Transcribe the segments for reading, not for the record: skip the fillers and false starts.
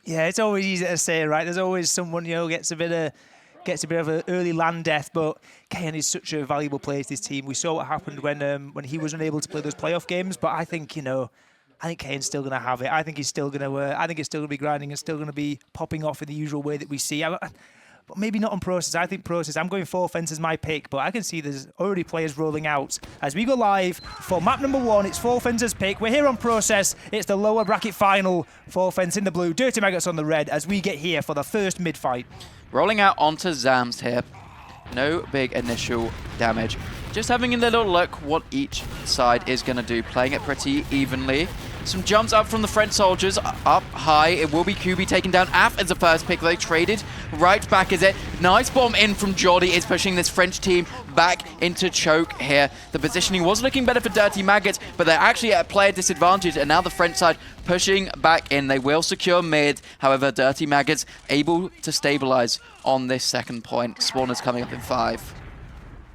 Yeah, it's always easy to say, right? There's always someone, gets a bit of an early land death, but KN is such a valuable player to this team. We saw what happened when he was unable to play those playoff games, but I think, I think KN's still going to have it. I think he's still going to. I think it's still going to be grinding and still going to be popping off in the usual way that we see. But maybe not on Process. I think Process, I'm going 4 fence as my pick, but I can see there's already players rolling out. As we go live for map number 1, it's 4 fence's pick. We're here on Process. It's the lower bracket final. 4 fence in the blue, Dirty Maggots on the red as we get here for the first mid-fight. Rolling out onto Zams here. No big initial damage. Just having a little look what each side is going to do. Playing it pretty evenly. Some jumps up from the French soldiers, up high. It will be QB taking down Af as the first pick. They traded right back as it. Nice bomb in from Jordi. It's pushing this French team back into choke here. The positioning was looking better for Dirty Maggots, but they're actually at a player disadvantage, and now the French side pushing back in. They will secure mid. However, Dirty Maggots able to stabilize on this second point. Spawners coming up in 5.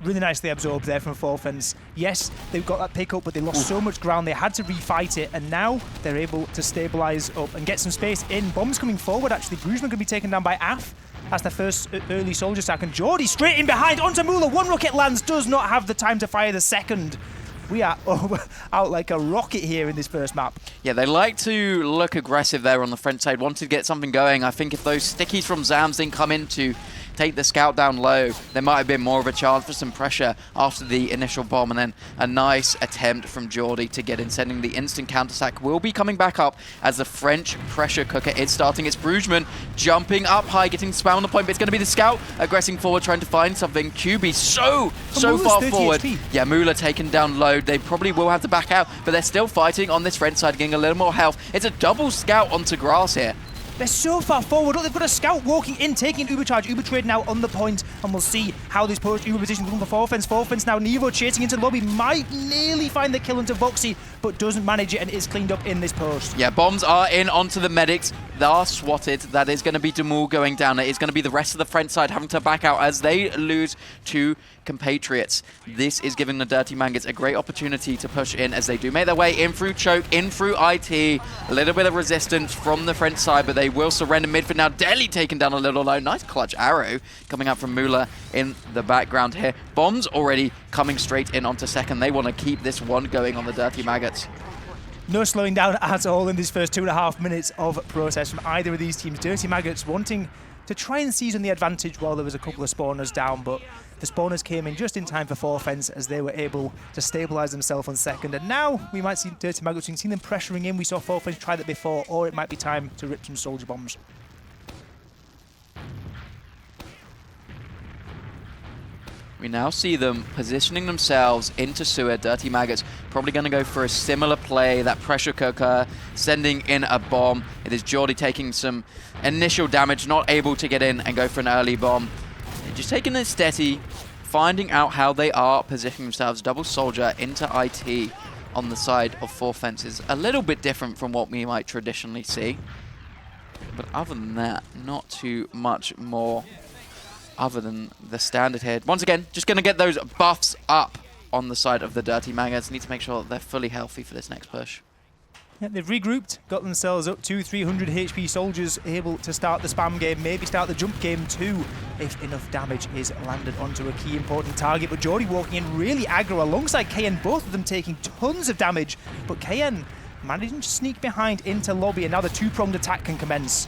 Really nicely absorbed there from 4 fence. Yes, they've got that pick up, but they lost so much ground, they had to refight it, and now they're able to stabilize up and get some space in. Bombs coming forward, actually. Brugman going to be taken down by Af. That's the first early soldier sack, and Jordi straight in behind onto Mula. 1 rocket lands, does not have the time to fire the second. We are out like a rocket here in this first map. Yeah, they like to look aggressive there on the French side, wanted to get something going. I think if those stickies from Zams didn't come in to take the scout down low, there might have been more of a chance for some pressure after the initial bomb, and then a nice attempt from Jordi to get in, sending the instant counter-sack. Will be coming back up as the French pressure cooker is starting. It's Brugman jumping up high, getting spam on the point, but it's going to be the scout aggressing forward, trying to find something. QB so far forward. HP. Yeah, Mula taken down low. They probably will have to back out, but they're still fighting on this French side, getting a little more health. It's a double scout onto grass here. They're so far forward. Look, they've got a scout walking in, taking Uber charge. Uber trade now on the point, and we'll see how this post-Uber position comes for 4 fence. 4 fence now. Nevo chasing into the lobby. Might nearly find the kill into Voxy, but doesn't manage it and is cleaned up in this post. Yeah, bombs are in onto the medics. They are swatted. That is going to be Depruu going down. It is going to be the rest of the French side having to back out as they lose 2 compatriots. This is giving the Dirty Maggots a great opportunity to push in as they do make their way in through choke, in through IT. A little bit of resistance from the French side, but they will surrender mid for now. Deli taken down a little low. Nice clutch arrow coming up from Mula in the background here. Bombs already coming straight in onto second. They want to keep this one going on the Dirty Maggots. No slowing down at all in this first 2.5 minutes of process from either of these teams. Dirty Maggots wanting to try and seize on the advantage while there was a couple of spawners down, but the spawners came in just in time for 4 fence as they were able to stabilize themselves on second. And now we might see Dirty Maggots. We can see them pressuring in. We saw 4 fence try that before, or it might be time to rip some soldier bombs. We now see them positioning themselves into sewer. Dirty Maggots probably going to go for a similar play, that pressure cooker, sending in a bomb. It is Jordi taking some initial damage, not able to get in and go for an early bomb. They're just taking it steady, finding out how they are positioning themselves. Double soldier into IT on the side of 4 fences. A little bit different from what we might traditionally see. But other than that, not too much more other than the standard here. Once again, just going to get those buffs up on the side of the Dirty Maggots. Need to make sure that they're fully healthy for this next push. Yeah, they've regrouped, got themselves up to 300 HP soldiers, able to start the spam game, maybe start the jump game too, if enough damage is landed onto a key important target. But Jordi walking in really aggro alongside KN, both of them taking tons of damage, but KN managing to sneak behind into lobby, and now the 2-pronged attack can commence.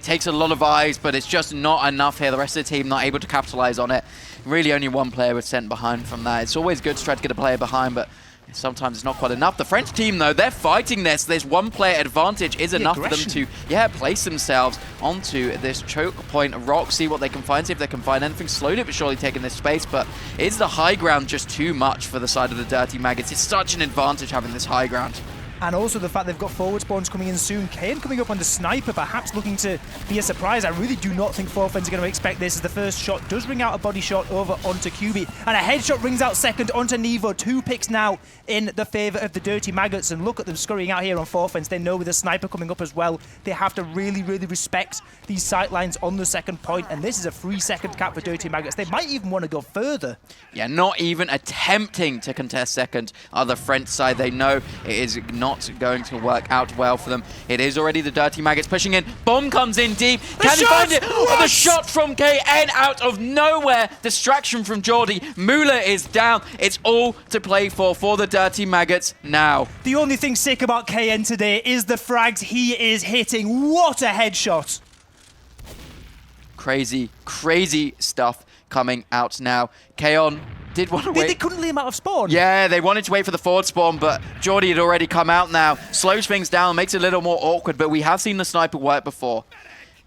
Takes a lot of eyes, but it's just not enough here. The rest of the team not able to capitalize on it. Really only 1 player was sent behind from that. It's always good to try to get a player behind, but sometimes it's not quite enough. The French team, though, they're fighting this. There's 1 player advantage is enough for them to, place themselves onto this choke point. Rock, see what they can find, see if they can find anything. Slowly but surely taking this space, but is the high ground just too much for the side of the Dirty Maggots? It's such an advantage having this high ground. And also the fact they've got forward spawns coming in soon. KN coming up on the sniper, perhaps looking to be a surprise. I really do not think 4 fence are going to expect this, as the first shot does ring out a body shot over onto QB. And a headshot rings out second onto Nevo. 2 picks now in the favour of the Dirty Maggots. And look at them scurrying out here on 4 fence. They know with the sniper coming up as well, they have to really, really respect these sight lines on the second point. And this is a 3-second cap for Dirty Maggots. They might even want to go further. Yeah, not even attempting to contest second are the French side. They know it is not not going to work out well for them. It is already the Dirty Maggots pushing in. Bomb comes in deep. Can he find it? Oh, the shot from KN out of nowhere. Distraction from Geordie. Mula is down. It's all to play for the Dirty Maggots now. The only thing sick about KN today is the frags he is hitting. What a headshot. Crazy, crazy stuff coming out now. Kaon did want to wait. They couldn't leave him out of spawn. Yeah, they wanted to wait for the forward spawn, but Geordie had already come out now. Slows things down, makes it a little more awkward, but we have seen the sniper work before.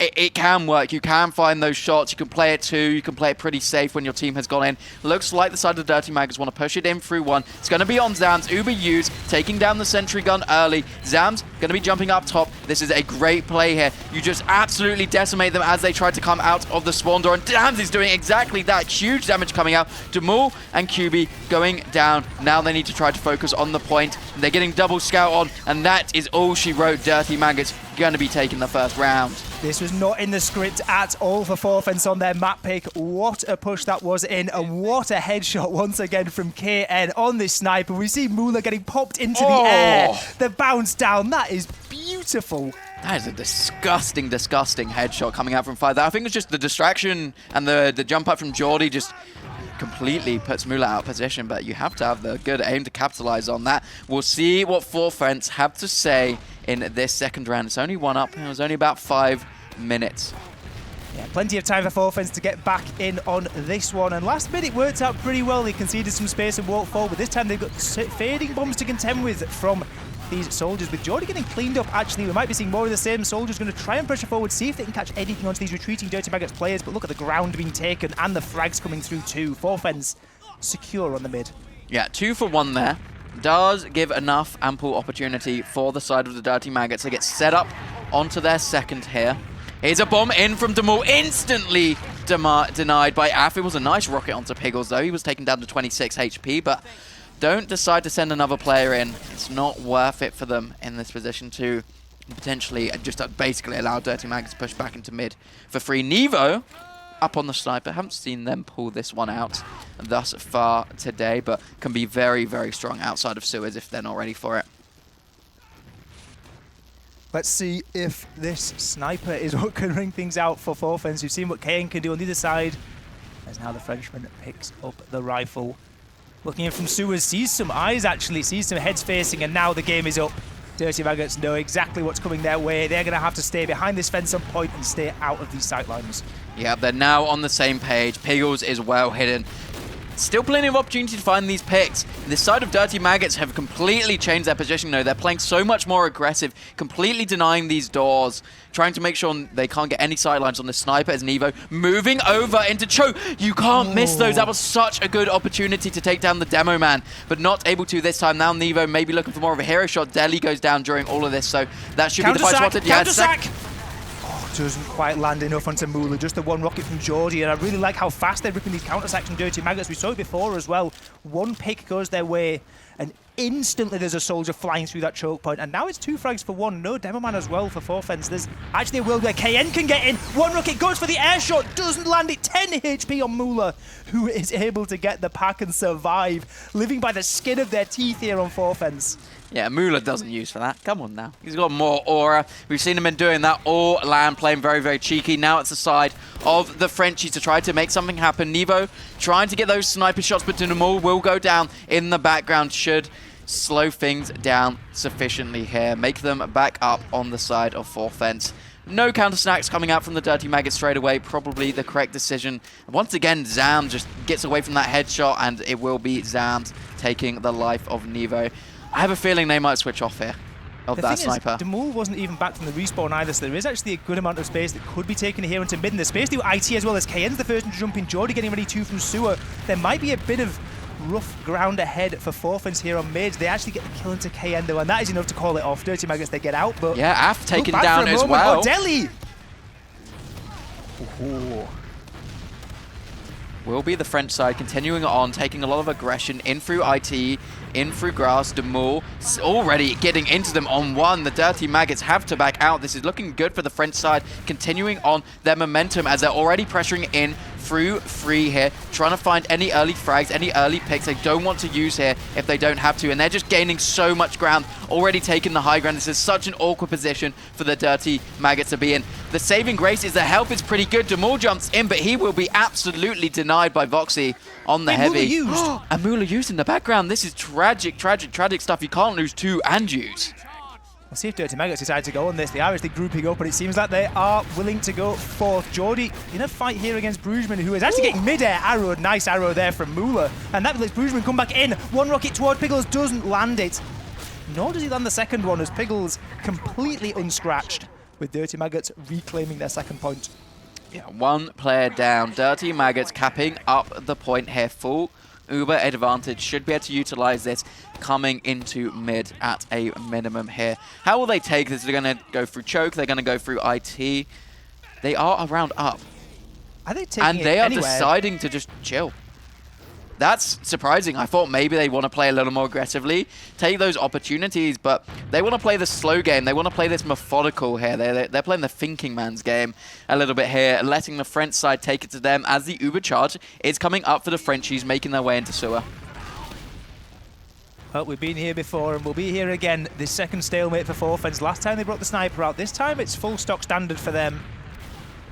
It can work. You can find those shots. You can play it too. You can play it pretty safe when your team has gone in. Looks like the side of the Dirty Maggots want to push it in through one. It's going to be on Zams. Uber U's taking down the sentry gun early. Zams going to be jumping up top. This is a great play here. You just absolutely decimate them as they try to come out of the spawn door. And Zams is doing exactly that. Huge damage coming out. Depruu and QB going down. Now they need to try to focus on the point. They're getting double scout on. And that is all she wrote. Dirty Maggots going to be taking the first round. This was not in the script at all for Forfence on their map pick. What a push that was in, and what a headshot once again from KN on this sniper. We see Mula getting popped into the air. The bounce down, that is beautiful. That is a disgusting, disgusting headshot coming out from 5. I think it's just the distraction and the jump up from Geordie just completely puts Mula out of position, but you have to have the good aim to capitalize on that. We'll see what Forfence have to say in this second round. It's only one up. It was only about 5 minutes. Yeah, plenty of time for Forfence to get back in on this one. And last minute worked out pretty well. They conceded some space and walked forward. This time they've got fading bombs to contend with from these soldiers. With Geordie getting cleaned up, actually, we might be seeing more of the same. Soldiers going to try and pressure forward, see if they can catch anything onto these retreating Dirty Maggots players. But look at the ground being taken and the frags coming through too. Forfence secure on the mid. Yeah, 2 for 1 there. Does give enough ample opportunity for the side of the Dirty Maggots to get set up onto their second here. Here's a bomb in from Depruu, instantly denied by Af. It was a nice rocket onto Piggles though. He was taken down to 26 HP, but don't decide to send another player in. It's not worth it for them in this position to potentially just basically allow Dirty Maggots to push back into mid for free. Nevo up on the sniper. Haven't seen them pull this one out thus far today, but can be very, very strong outside of sewers if they're not ready for it. Let's see if this sniper is what can ring things out for Forfence. We've seen what KN can do on the other side. As now the Frenchman picks up the rifle. Looking in from sewers, sees some eyes actually, sees some heads facing, and now the game is up. Dirty Maggots know exactly what's coming their way. They're going to have to stay behind this fence on point and stay out of these sight lines. Yeah, they're now on the same page. Piggles is well hidden. Still plenty of opportunity to find these picks. This side of Dirty Maggots have completely changed their position though. They're playing so much more aggressive, completely denying these doors, trying to make sure they can't get any sidelines on the sniper as Nevo moving over into Cho. You can't miss those. That was such a good opportunity to take down the demo man, but not able to this time. Now Nevo maybe looking for more of a hero shot. Deli goes down during all of this, so that should be the fight spotted. Yeah, doesn't quite land enough onto Mula, just the one rocket from Geordie, and I really like how fast they're ripping these counter-attacks from Dirty Maggots. We saw it before as well. One pick goes their way, and instantly there's a soldier flying through that choke point, and now it's 2 frags for 1. No demo man as well for Forfence. There's actually a world where KN can get in. One rocket goes for the air shot, doesn't land it. 10 HP on Mula, who is able to get the pack and survive, living by the skin of their teeth here on Forfence. Yeah, Mula doesn't use for that. Come on now. He's got more aura. We've seen him in doing that all land, playing very, very cheeky. Now it's the side of the Frenchies to try to make something happen. Nevo trying to get those sniper shots, but Depruu will go down in the background. Should slow things down sufficiently here. Make them back up on the side of Forfence. No counter snacks coming out from the Dirty Maggots straight away. Probably the correct decision. Once again, Zam just gets away from that headshot, and it will be Zam taking the life of Nevo. I have a feeling they might switch off here of that sniper. Depruu wasn't even back from the respawn either, so there is actually a good amount of space that could be taken here into mid. And the space to IT as well as KN's the first one to jump in. Geordie getting ready too from sewer. There might be a bit of rough ground ahead for Forfence here on mid. They actually get the kill into KN though, and that is enough to call it off. Dirty Maggots, they get out, but yeah, Af taken down as well. Oh, Deli! Ooh. Will be the French side continuing on, taking a lot of aggression in through IT. in through grass. Depruu already getting into them on one. The Dirty Maggots have to back out. This is looking good for the French side, continuing on their momentum as they're already pressuring in through 3 here, trying to find any early frags, any early picks they don't want to use here if they don't have to, and they're just gaining so much ground, already taking the high ground. This is such an awkward position for the Dirty Maggots to be in. The saving grace is the health is pretty good. Depruu jumps in, but he will be absolutely denied by Voxy on the heavy. And Mula used in the background. This is tragic, tragic, tragic stuff. You can't lose 2 and use. We'll see if Dirty Maggots decide to go on this. They are actually grouping up, and it seems like they are willing to go forth. Jordy in a fight here against Brugman, who is actually getting mid-air arrowed. Nice arrow there from Mula. And that lets Brugman come back in. One rocket toward Piggles, doesn't land it. Nor does he land the second one, as Piggles completely unscratched, with Dirty Maggots reclaiming their second point. Yeah, 1 player down. Dirty Maggots capping up the point here. Full Uber advantage. Should be able to utilize this coming into mid at a minimum here. How will they take this? They're going to go through choke. They're going to go through IT. They are around up. Are they taking and they are anywhere? deciding to just chill. That's surprising. I thought maybe they want to play a little more aggressively, take those opportunities, but they want to play the slow game. They want to play this methodical here. They're playing the thinking man's game a little bit here, letting the French side take it to them as the Uber charge is coming up for the Frenchies, making their way into sewer. Well, we've been here before and we'll be here again. This second stalemate for Forfens. Last time they brought the sniper out. This time it's full stock standard for them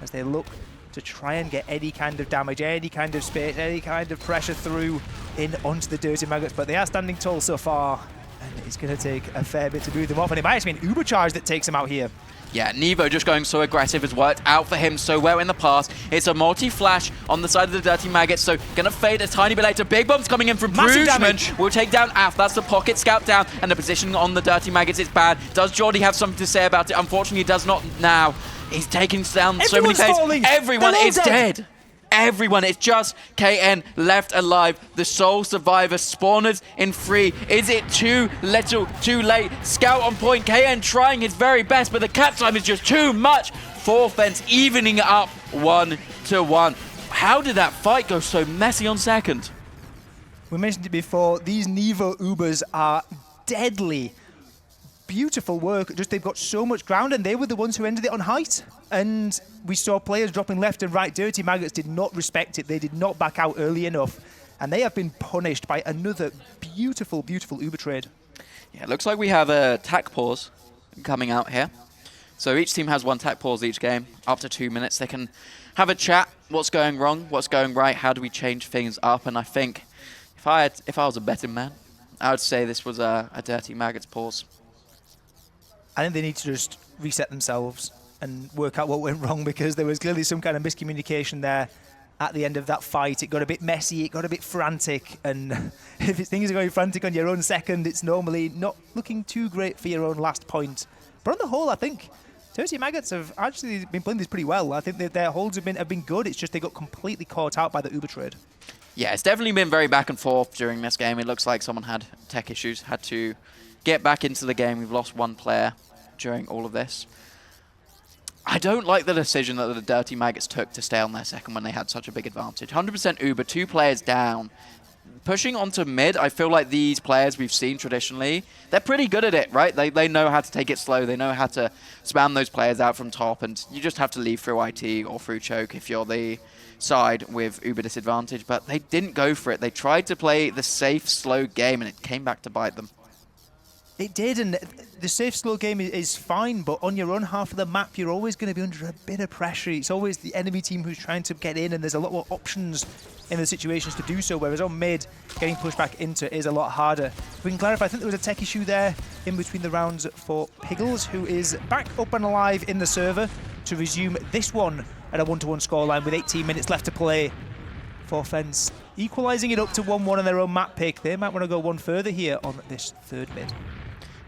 as they look to try and get any kind of damage, any kind of space, any kind of pressure through in onto the Dirty Maggots, but they are standing tall so far, and it's going to take a fair bit to move them off, and it might actually be an Uber charge that takes them out here. Yeah, Nevo just going so aggressive has worked out for him so well in the past. It's a multi-flash on the side of the Dirty Maggots, so gonna fade a tiny bit later. Big bombs coming in from Brugman. Will take down Af. That's the pocket scout down, and the position on the Dirty Maggots is bad. Does Jordy have something to say about it? Unfortunately, he does not now. He's taking down so many players. Everyone is dead. Everyone. It's just KN left alive. The sole survivor. Spawners in 3. Is it too little, too late? Scout on point. KN trying his very best, but the cat time is just too much. Forfens evening it up 1-1. How did that fight go so messy on second? We mentioned it before. These Nevo Ubers are deadly. Beautiful work, just they've got so much ground, and they were the ones who ended it on height. And we saw players dropping left and right. Dirty Maggots did not respect it. They did not back out early enough, and they have been punished by another beautiful, beautiful Uber trade. Yeah, it looks like we have a tack pause coming out here. So each team has 1 tack pause each game, up to 2 minutes. They can have a chat. What's going wrong? What's going right? How do we change things up? And I think if I was a betting man, I would say this was a Dirty Maggots pause. I think they need to just reset themselves and work out what went wrong, because there was clearly some kind of miscommunication there at the end of that fight. It got a bit messy, it got a bit frantic, and if things are going frantic on your own second, it's normally not looking too great for your own last point. But on the whole, I think Dirty Maggots have actually been playing this pretty well. I think that their holds have been good. It's just they got completely caught out by the Uber trade. Yeah, it's definitely been very back and forth during this game. It looks like someone had tech issues, had to get back into the game. We've lost 1 player during all of this. I don't like the decision that the Dirty Maggots took to stay on their second when they had such a big advantage. 100% Uber, 2 players down. Pushing onto mid, I feel like these players we've seen traditionally, they're pretty good at it, right? They know how to take it slow. They know how to spam those players out from top, and you just have to leave through IT or through choke if you're the side with Uber disadvantage. But they didn't go for it. They tried to play the safe, slow game, and it came back to bite them. It did, and the safe, slow game is fine, but on your own half of the map, you're always going to be under a bit of pressure. It's always the enemy team who's trying to get in, and there's a lot more options in the situations to do so, whereas on mid, getting pushed back into is a lot harder. If we can clarify, I think there was a tech issue there in between the rounds for Piggles, who is back up and alive in the server to resume this one at a 1-1 scoreline with 18 minutes left to play. Forfens equalising it up to 1-1 on their own map pick. They might want to go one further here on this third mid.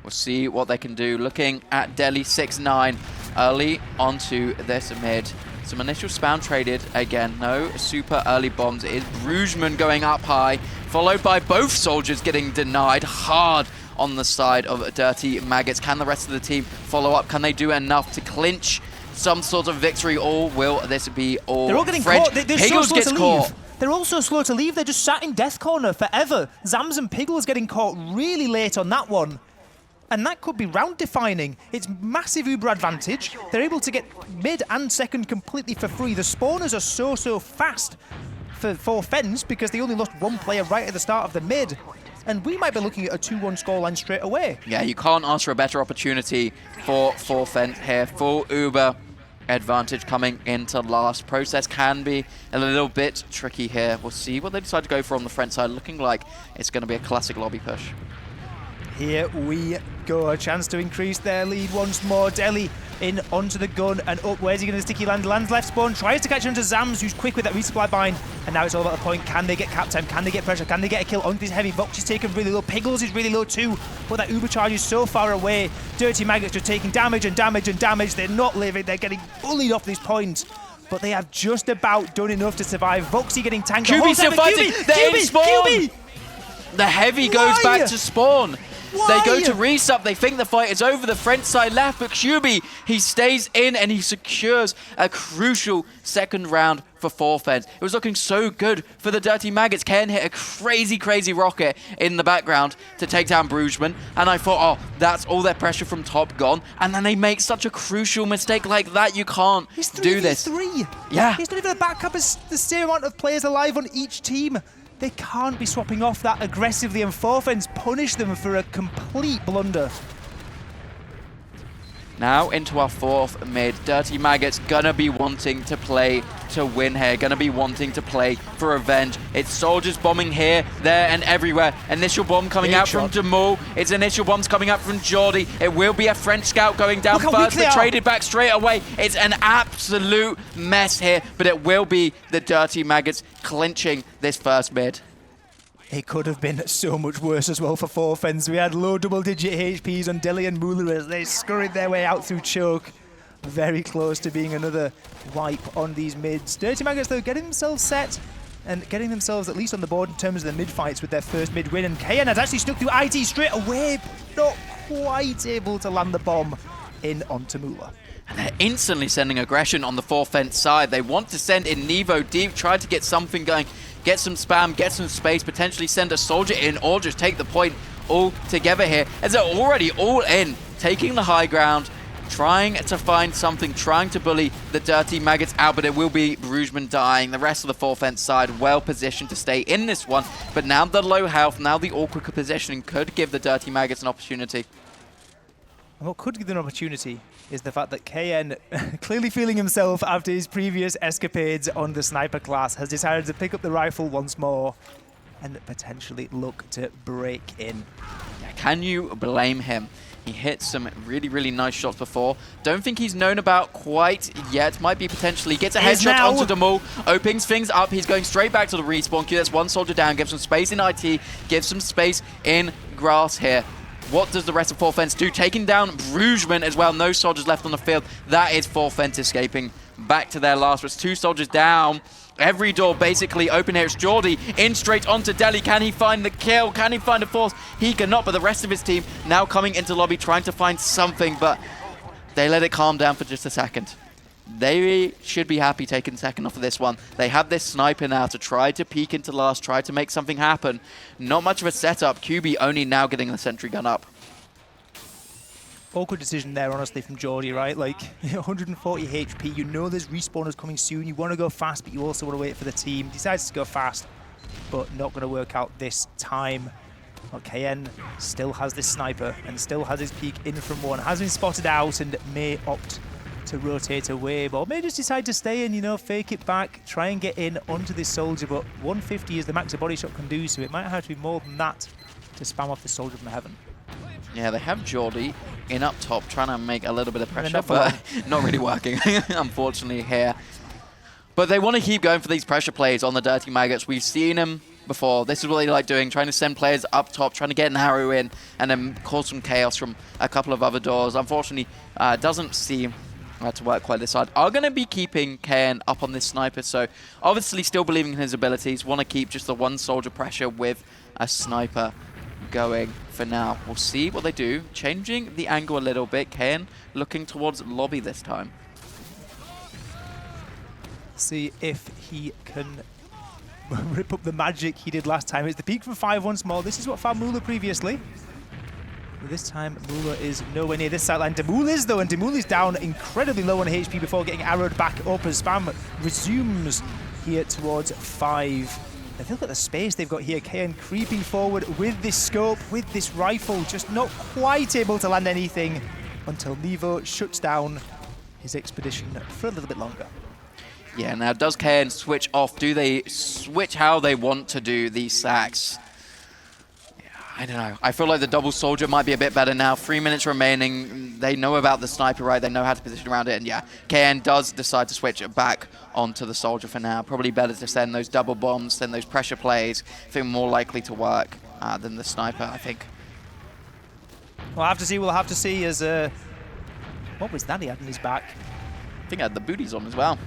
We'll see what they can do. Looking at Delhi 6-9 early onto this mid. Some initial spam traded. Again, no super early bombs. It is Brugman going up high, followed by both soldiers getting denied hard on the side of Dirty Maggots. Can the rest of the team follow up? Can they do enough to clinch some sort of victory, or will this be all They're all getting French? caught. They're Higgles so gets caught. they're also slow to leave. They're just sat in death corner forever. Zams and Piggles getting caught really late on that one. And that could be round defining. It's massive Uber advantage. They're able to get mid and second completely for free. The spawners are so fast for Fens because they only lost one player right at the start of the mid. And we might be looking at a 2-1 scoreline straight away. Yeah, you can't ask for a better opportunity for Fens here. Full Uber advantage coming into last. Process can be a little bit tricky here. We'll see what they decide to go for on the front side. Looking like it's going to be a classic lobby push. Here we go, a chance to increase their lead once more. Deli in onto the gun and up. Where's he going to sticky land? Lands left spawn, tries to catch onto Zams, who's quick with that resupply bind. And now it's all about the point. Can they get cap time? Can they get pressure? Can they get a kill onto this heavy? Vox is taken really low. Piggles is really low too. But that Uber charge is so far away. Dirty Maggots just taking damage and damage and damage. They're not living. They're getting bullied off this point. But they have just about done enough to survive. Voxy getting tanked. QB still fighting. They're in spawn. QB. The heavy goes back to spawn. Why? They go to resup, they think the fight is over, the French side left, but QB, he stays in and he secures a crucial second round for Fens. It was looking so good for the Dirty Maggots. Ken hit a crazy rocket in the background to take down Brugman, and I thought, oh, that's all their pressure from top gone, and then they make such a crucial mistake like that. You can't do this. Yeah. He's not even a backup as the same amount of players alive on each team. They can't be swapping off that aggressively, and Fens punish them for a complete blunder. Now into our fourth mid. Dirty Maggots gonna be wanting to play to win here, gonna be wanting to play for revenge. It's soldiers bombing here, there, and everywhere. Initial bomb coming out from Depruu. It's initial bombs coming out from Jordi. It will be a French scout going down first, but traded back straight away. It's an absolute mess here, but it will be the Dirty Maggots clinching this first mid. It could have been so much worse as well for Fens. We had low double-digit HPs on Deli and Muller as they scurried their way out through choke. Very close to being another wipe on these mids. Dirty Maggots, though, getting themselves set and getting themselves at least on the board in terms of the mid-fights with their first mid-win. And KN has actually snuck through IT straight away, but not quite able to land the bomb in onto Muller. And they're instantly sending aggression on the Fens side. They want to send in Nevo deep, try to get something going, get some spam, get some space, potentially send a soldier in, or just take the point all together here, as they're already all in, taking the high ground, trying to find something, trying to bully the Dirty Maggots out, but it will be Brugman dying. The rest of the Fens side well positioned to stay in this one, but now the low health, now the awkward positioning could give the Dirty Maggots an opportunity. What could give them an opportunity is the fact that KN, clearly feeling himself after his previous escapades on the sniper class, has decided to pick up the rifle once more and potentially look to break in. Yeah, can you blame him? He hit some really nice shots before. Don't think he's known about quite yet. Might be potentially. Gets a headshot onto Depruu. Opens things up. He's going straight back to the respawn queue. That's one soldier down. Gives some space in IT. Gives some space in grass here. What does the rest of Fens do? Taking down Brugman as well. No soldiers left on the field. That is Fens escaping back to their last. It's two soldiers down. Every door basically open here. It's Jordi in straight onto Deli. Can he find the kill? Can he find a force? He cannot, but the rest of his team now coming into lobby trying to find something, but they let it calm down for just a second. They should be happy taking second off of this one. They have this sniper now to try to peek into last, try to make something happen. Not much of a setup. QB only now getting the sentry gun up. Awkward decision there, honestly, from Jordi, right? Like, 140 HP, you know there's respawners coming soon. You want to go fast, but you also want to wait for the team. Decides to go fast, but not going to work out this time. Well, KN still has this sniper and still has his peek in from one. Has been spotted out and may opt to rotate away, but may just decide to stay and, you know, fake it back, try and get in onto this soldier, but 150 is the max a body shot can do, so it might have to be more than that to spam off the soldier from heaven. Yeah, they have Jordi in up top, trying to make a little bit of pressure, but not really working, unfortunately, here. But they want to keep going for these pressure plays on the Dirty Maggots. We've seen them before. This is what they like doing, trying to send players up top, trying to get an arrow in, and then cause some chaos from a couple of other doors. Unfortunately, doesn't seem to work quite this hard. Are going to be keeping KN up on this sniper, so obviously still believing in his abilities. Want to keep just the one soldier pressure with a sniper going for now. We'll see what they do. Changing the angle a little bit. KN looking towards lobby this time. See if he can rip up the magic he did last time. It's the peak from 5 once more. This is what found Moolah previously. But this time, Moolah is nowhere near this sideline. Depruu is, though, and Depruu is down incredibly low on HP before getting arrowed back up as Spam resumes here towards 5. And look at the space they've got here. KN creeping forward with this scope, with this rifle, just not quite able to land anything until Nevo shuts down his expedition for a little bit longer. Yeah, now does KN switch off? Do they switch how they want to do these sacks? Yeah, I don't know. I feel like the double soldier might be a bit better now. 3 minutes remaining. They know about the sniper, right? They know how to position around it. And yeah, KN does decide to switch it back onto the soldier for now. Probably better to send those double bombs, send those pressure plays. I think more likely to work than the sniper, I think. We'll have to see. We'll have to see as... what was that he had in his back? I think I had the booties on as well.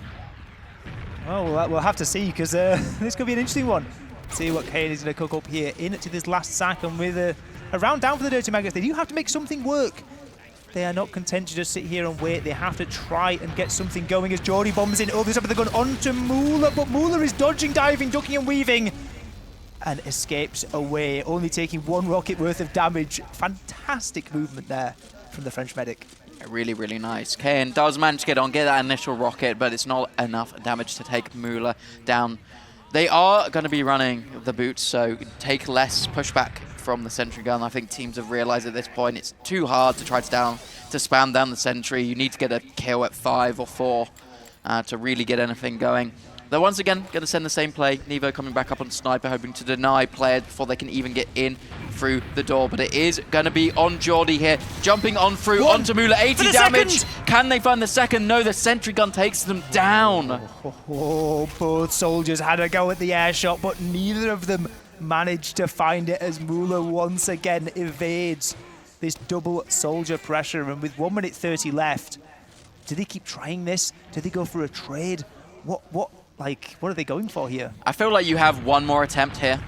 Oh, we'll have to see, because this could be an interesting one. See what KN is going to cook up here into this last sack, and with a round down for the Dirty Maggots, they do have to make something work. They are not content to just sit here and wait. They have to try and get something going as Jordy bombs in over the top of the gun onto Moolah, but Moolah is dodging, diving, ducking and weaving, and escapes away, only taking 1 rocket worth of damage. Fantastic movement there from the French medic. Really, really nice. KN does manage to get that initial rocket, but it's not enough damage to take Moolah down. They are going to be running the boots, so take less pushback from the sentry gun. I think teams have realized at this point it's too hard to try to spam down the sentry. You need to get a kill at 5 or 4 to really get anything going. They're once again going to send the same play. Nevo coming back up on sniper, hoping to deny players before they can even get in through the door. But it is going to be on Jordy here, jumping on through onto Moolah. 80 damage. Can they find the second? No, the sentry gun takes them down. Both soldiers had a go at the air shot, but neither of them managed to find it as Moolah once again evades this double soldier pressure. And with 1 minute 30 left, do they keep trying this? Do they go for a trade? What are they going for here? I feel like you have one more attempt here.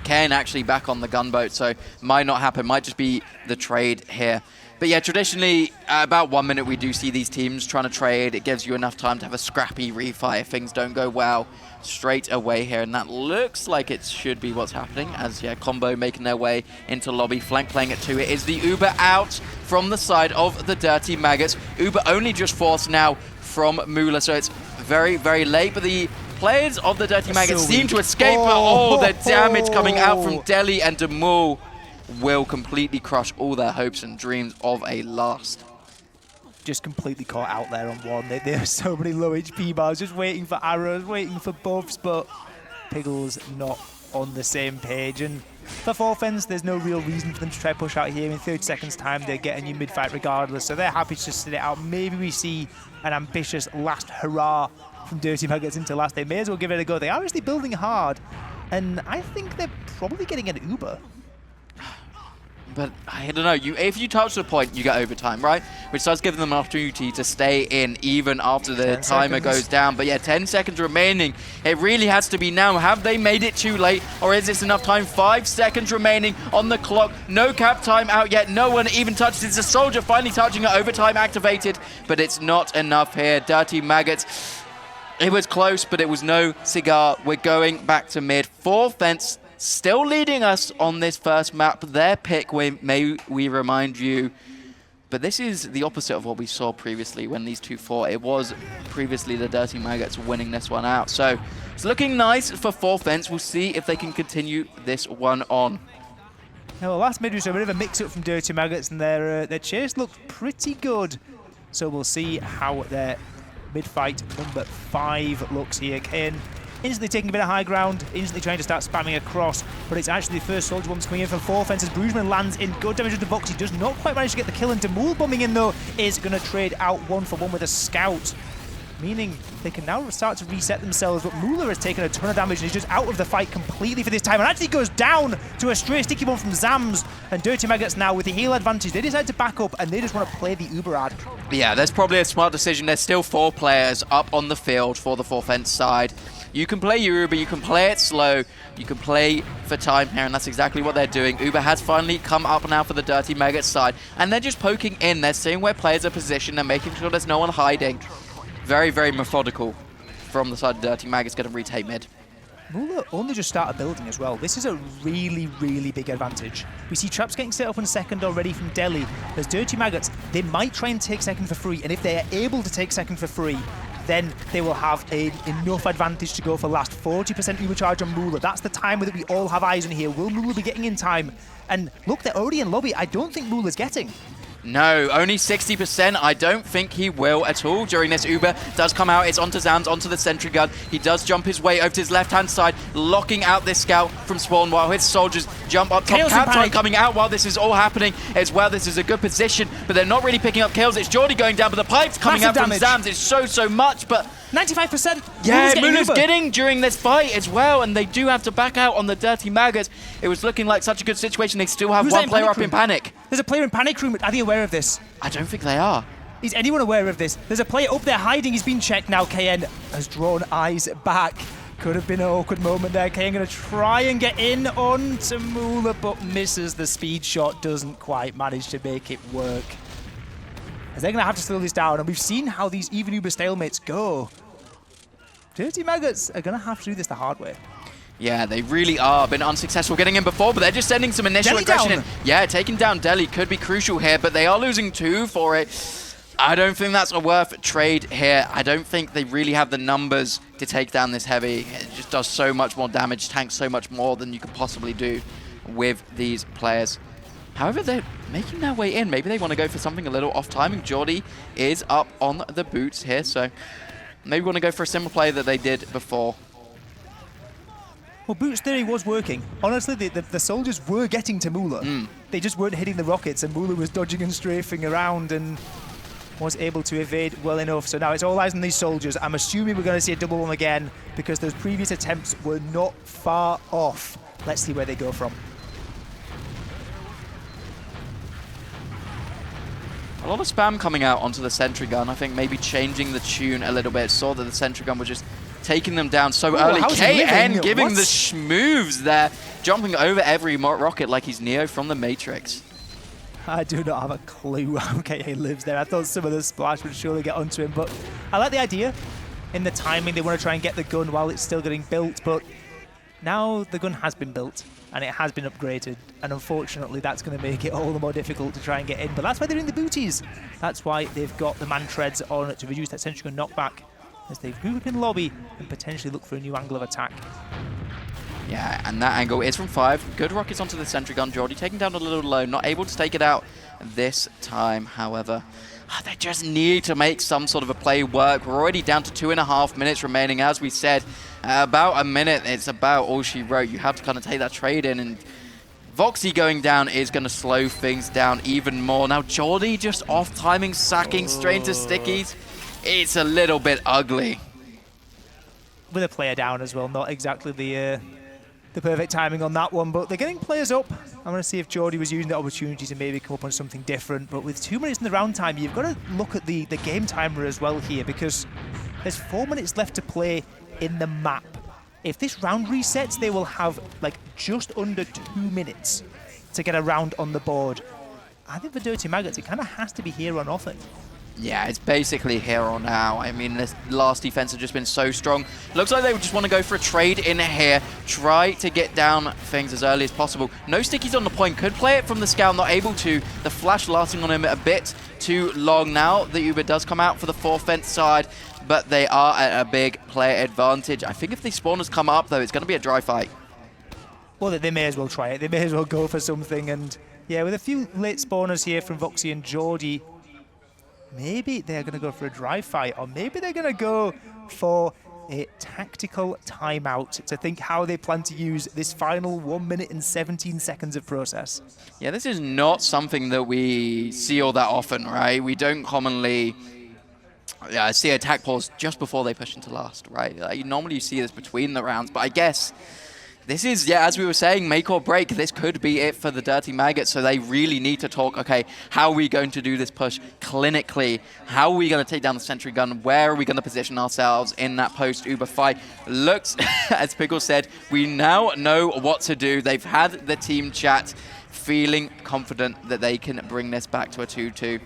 KN actually back on the gunboat, so might not happen. Might just be the trade here. But yeah, traditionally, about 1 minute, we do see these teams trying to trade. It gives you enough time to have a scrappy refight if things don't go well straight away here. And that looks like it should be what's happening as, yeah, Combo making their way into lobby. Flank playing at 2. It is the Uber out from the side of the Dirty Maggots. Uber only just forced now from Moolah, so it's very, very late. But the players of the Dirty Maggots seem to escape. The damage coming out from Delhi and Depruu will completely crush all their hopes and dreams of a last. Just completely caught out there on 1. There are so many low HP bars, just waiting for arrows, waiting for buffs, but Piggle's not on the same page. And for Forfens, there's no real reason for them to try to push out here. In 30 seconds time, they're getting you mid-fight regardless, so they're happy to just sit it out. Maybe we see an ambitious last hurrah from Dirty Maggots into last. They may as well give it a go. They are actually building hard, and I think they're probably getting an Uber. But I don't know, if you touch the point, you get overtime, right? Which does give them an opportunity to stay in even after the timer goes down. But yeah, 10 seconds remaining. It really has to be now. Have they made it too late, or is this enough time? 5 seconds remaining on the clock. No cap time out yet. No one even touched it. It's a soldier finally touching it. Overtime activated, but it's not enough here. Dirty Maggots. It was close, but it was no cigar. We're going back to mid. Forfens still leading us on this first map. Their pick, may we remind you. But this is the opposite of what we saw previously when these two fought. It was previously the Dirty Maggots winning this one out. So it's looking nice for Forfens. We'll see if they can continue this one on. Now, well, last mid was a bit of a mix-up from Dirty Maggots, and their chase looked pretty good. So we'll see how their mid-fight number 5 looks here. KN instantly taking a bit of high ground, instantly trying to start spamming across, but it's actually the first soldier bombs coming in from Forfens as Bruisman lands in good damage with the box. He does not quite manage to get the kill, and Depruu bombing in, though, is going to trade out 1 for 1 with a scout, meaning they can now start to reset themselves. But Moolah has taken a ton of damage and he's just out of the fight completely for this time, and actually goes down to a stray sticky one from Zams. And Dirty Maggots now with the heal advantage, they decide to back up and they just want to play the Uber ad. Yeah, that's probably a smart decision. There's still 4 players up on the field for the Forfens side. You can play your Uber, you can play it slow, you can play for time here, and that's exactly what they're doing. Uber has finally come up now for the Dirty Maggots side, and they're just poking in. They're seeing where players are positioned and making sure there's no one hiding. Very, very methodical from the side of Dirty Maggots. Going to retake mid. Mula only just started building as well. This is a really, really big advantage. We see traps getting set up on second already from Delhi. There's Dirty Maggots. They might try and take second for free, and if they are able to take second for free, then they will have enough advantage to go for last. 40% overcharge on Mula. That's the timer that we all have eyes on here. Will Mula be getting in time? And look, they're already in lobby. I don't think Mula's getting. No, only 60%. I don't think he will at all during this. Uber does come out. It's onto Zams, onto the sentry gun. He does jump his way over to his left-hand side, locking out this scout from spawn while his soldiers jump up top. Captain coming out while this is all happening as well. This is a good position, but they're not really picking up kills. It's Geordie going down, but the pipes coming out from Zams. It's so much, but 95%. Yeah, Mula's getting during this fight as well, and they do have to back out on the Dirty Maggots. It was looking like such a good situation. They still have one player up in panic. There's a player in panic room. Are they aware of this? I don't think they are. Is anyone aware of this? There's a player up there hiding. He's been checked now. KN has drawn eyes back. Could have been an awkward moment there. KN going to try and get in on to Mula, but misses the speed shot. Doesn't quite manage to make it work. As they're going to have to slow this down, and we've seen how these even Uber stalemates go. Dirty Maggots are going to have to do this the hard way. Yeah, they really are. Been unsuccessful getting in before, but they're just sending some initial aggression in. Yeah, taking down Delhi could be crucial here, but they are losing 2 for it. I don't think that's a worth trade here. I don't think they really have the numbers to take down this heavy. It just does so much more damage, tanks so much more than you could possibly do with these players. However, they're making their way in. Maybe they want to go for something a little off-timing. Geordie is up on the boots here, so maybe want to go for a similar play that they did before. Well, Boots theory was working. Honestly, the soldiers were getting to Mula. They just weren't hitting the rockets, and Mula was dodging and strafing around and was able to evade well enough. So now it's all eyes on these soldiers. I'm assuming we're going to see a double one again because those previous attempts were not far off. Let's see where they go from. A lot of spam coming out onto the sentry gun. I think maybe changing the tune a little bit. Saw that the sentry gun was just taking them down so early. KN giving the schmoves there, jumping over every rocket like he's Neo from the Matrix. I do not have a clue how KA lives there. I thought some of the splash would surely get onto him, but I like the idea. In the timing, they want to try and get the gun while it's still getting built, but now the gun has been built and it has been upgraded, and unfortunately that's going to make it all the more difficult to try and get in. But that's why they're in the booties. That's why they've got the man treads on to reduce that sentry gun knockback as they group up in lobby and potentially look for a new angle of attack. Yeah, and that angle is from 5. Good rockets onto the sentry gun. Geordie taking down a little low, not able to take it out this time, however. They just need to make some sort of a play work. We're already down to 2.5 minutes remaining. As we said, about a minute, it's about all she wrote. You have to kind of take that trade in, and Voxy going down is going to slow things down even more. Now, Geordie just off-timing, sacking straight into stickies. It's a little bit ugly. With a player down as well, not exactly the perfect timing on that one, but they're getting players up. I want to see if Geordie was using the opportunity to maybe come up on something different, but with 2 minutes in the round time, you've got to look at the game timer as well here, because there's 4 minutes left to play in the map. If this round resets, they will have like just under 2 minutes to get a round on the board. I think for Dirty Maggots, it kind of has to be here or nothing. Yeah, it's basically here or now. I mean, this last defense has just been so strong. Looks like they would just want to go for a trade in here, try to get down things as early as possible. No stickies on the point, could play it from the scout, not able to. The flash lasting on him a bit too long now. The Uber does come out for the fence side, but they are at a big player advantage. I think if the spawners come up, though, it's going to be a dry fight. Well, they may as well try it. They may as well go for something. And yeah, with a few late spawners here from Voxy and Geordie, maybe they're going to go for a dry fight, or maybe they're going to go for a tactical timeout to think how they plan to use this final 1 minute and 17 seconds of process. Yeah, this is not something that we see all that often, right? We don't commonly see attack pause just before they push into last, right? Like, normally you see this between the rounds, but I guess this is, yeah, as we were saying, make or break. This could be it for the Dirty Maggots, so they really need to talk, okay, how are we going to do this push clinically? How are we going to take down the sentry gun? Where are we going to position ourselves in that post-Uber fight? Looks, as Pickle said, we now know what to do. They've had the team chat, feeling confident that they can bring this back to a 2-2.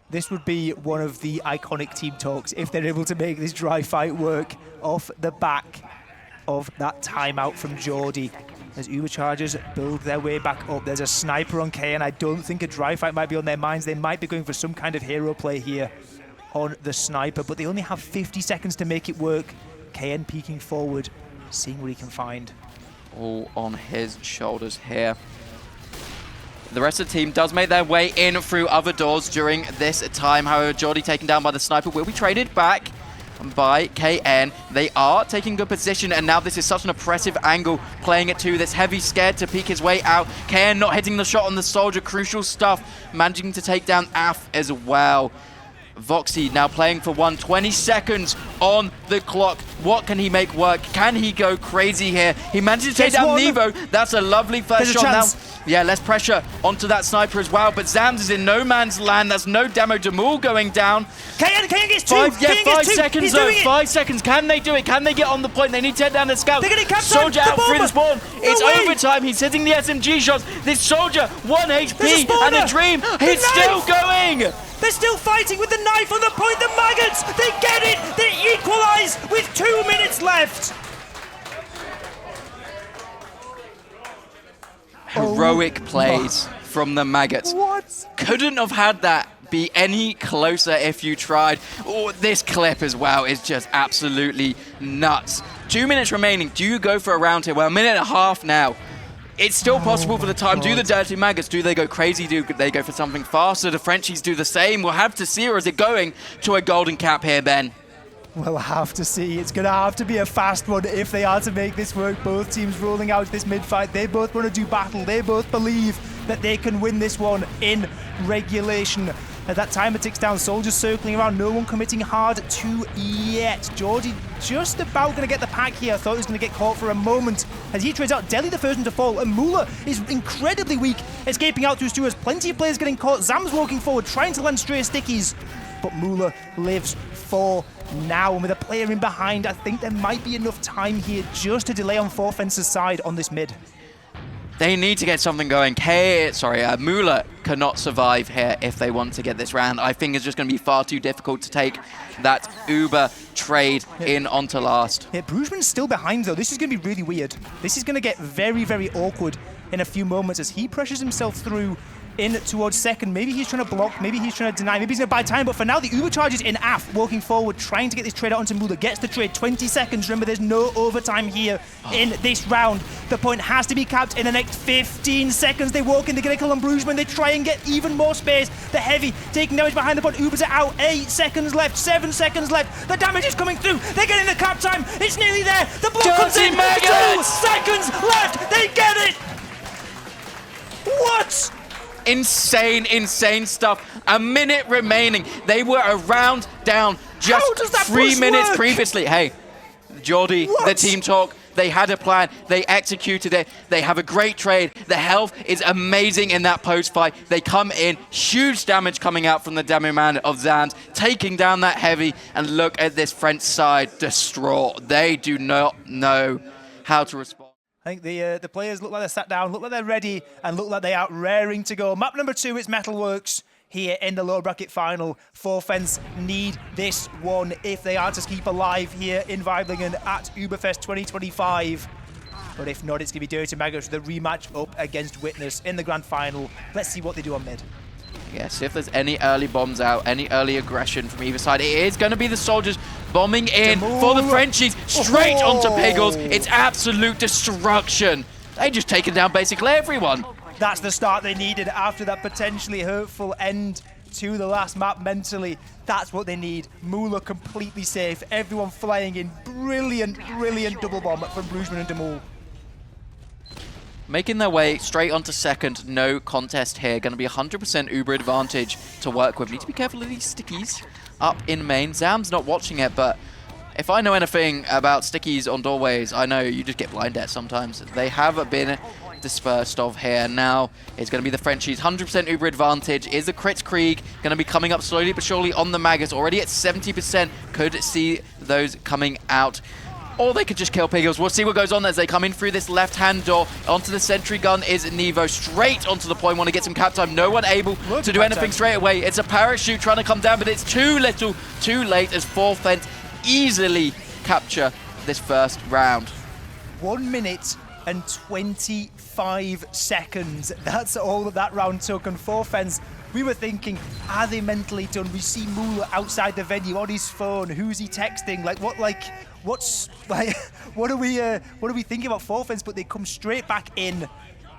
This would be one of the iconic team talks if they're able to make this dry fight work off the back of that timeout from Jordy. As Überchargers build their way back up, there's a sniper on KN. I don't think a dry fight might be on their minds. They might be going for some kind of hero play here on the sniper, but they only have 50 seconds to make it work. KN peeking forward, seeing what he can find. All on his shoulders here. The rest of the team does make their way in through other doors during this time. However, Jordy taken down by the sniper will be traded back by KN. They are taking good position, and now this is such an oppressive angle, playing it to this heavy, scared to peek his way out. KN not hitting the shot on the soldier, crucial stuff, managing to take down AF as well. Voxy now playing for 20 seconds on the clock. What can he make work? Can he go crazy here? He manages to take down Nevo. That's a lovely first shot now. Yeah, less pressure onto that sniper as well, but Zams is in no man's land. That's no demo. Demul going down. KN gets two. 5 seconds though. 5 seconds. Can they do it? Can they get on the point? They need to take down the scout. They're going to capture Soldier out through the spawn. It's way. overtime. He's hitting the SMG shots. This soldier, 1 HP and a dream. He's still going. They're still fighting with the knife on the point. The Maggots, they get it. They equalize with 2 minutes left. Heroic plays from the Maggots. What? Couldn't have had that be any closer if you tried. Oh, this clip as well is just absolutely nuts. 2 minutes remaining. Do you go for a round here? Well, a minute and a half now. It's still possible for the time. Do the dirty Maggots, do they go crazy? Do they go for something faster? The Frenchies do the same. We'll have to see, or is it going to a golden cap here, Ben? We'll have to see. It's going to have to be a fast one if they are to make this work. Both teams rolling out this mid-fight. They both want to do battle. They both believe that they can win this one in regulation. At that timer ticks down, soldiers circling around, no one committing hard to yet. Jordy just about going to get the pack here. I thought he was going to get caught for a moment as he trades out. Deli the first one to fall, and Mula is incredibly weak, escaping out through Stewards. Plenty of players getting caught. Zam's walking forward, trying to land stray stickies, but Mula lives for now. And with a player in behind, I think there might be enough time here just to delay on Forfence's side on this mid. They need to get something going. Mula cannot survive here if they want to get this round. I think it's just going to be far too difficult to take that Uber trade in onto last. Yeah, Brugman's still behind though. This is going to be really weird. This is going to get very, very awkward in a few moments as he pressures himself through in towards second. Maybe he's trying to block, maybe he's trying to deny, maybe he's going to buy time, but for now the Überchargers in AF walking forward, trying to get this trade out onto Mula. Gets the trade, 20 seconds. Remember, there's no overtime here in this round. The point has to be capped in the next 15 seconds. They walk in, they get a kill on Brugman, they try and get even more space. The heavy taking damage behind the point. Ubers are out, 8 seconds left, 7 seconds left. The damage is coming through, they're getting the cap time, it's nearly there. The block comes in, 2 seconds left, they get it! What? Insane stuff. A minute remaining. They were a round down just 3 minutes previously. Hey, Jordy, the team talk, they had a plan, they executed it, they have a great trade, the health is amazing in that post fight. They come in, huge damage coming out from the demo man of Zans, taking down that heavy, and look at this French side distraught. They do not know how to respond. I think the players look like they're sat down, look like they're ready, and look like they are raring to go. Map number 2 is Metalworks here in the low bracket final. Forfence need this one if they are to keep alive here in Weiblingen at Überfest 2025. But if not, it's going to be Dirty Maggots with a rematch up against Witness in the grand final. Let's see what they do on mid. Yes, if there's any early bombs out, any early aggression from either side, it is going to be the soldiers bombing in for the Frenchies, straight onto Piggles. It's absolute destruction. They just taken down basically everyone. That's the start they needed after that potentially hurtful end to the last map mentally. That's what they need. Mula completely safe. Everyone flying in. Brilliant double bomb from Brugman and Demul. Making their way straight onto second, no contest here. Going to be 100% Uber advantage to work with. Need to be careful of these stickies up in main. Zam's not watching it, but if I know anything about stickies on doorways, I know you just get blind at sometimes. They have been dispersed of here. Now it's going to be the Frenchies. 100% Uber advantage. Is the KritzKrieg going to be coming up slowly but surely on the Maggots? Already at 70%. Could see those coming out. Or they could just kill Piggles. We'll see what goes on as they come in through this left-hand door. Onto the sentry gun is Nevo. Straight onto the point. Want to get some cap time. No one able to do anything straight away. It's a parachute trying to come down, but it's too little, too late as Forfent easily capture this first round. 1 minute and 25 seconds. That's all that round took. And Forfens, we were thinking, are they mentally done? We see Moolah outside the venue on his phone. Who's he texting? What are we thinking about Forfens? But they come straight back in.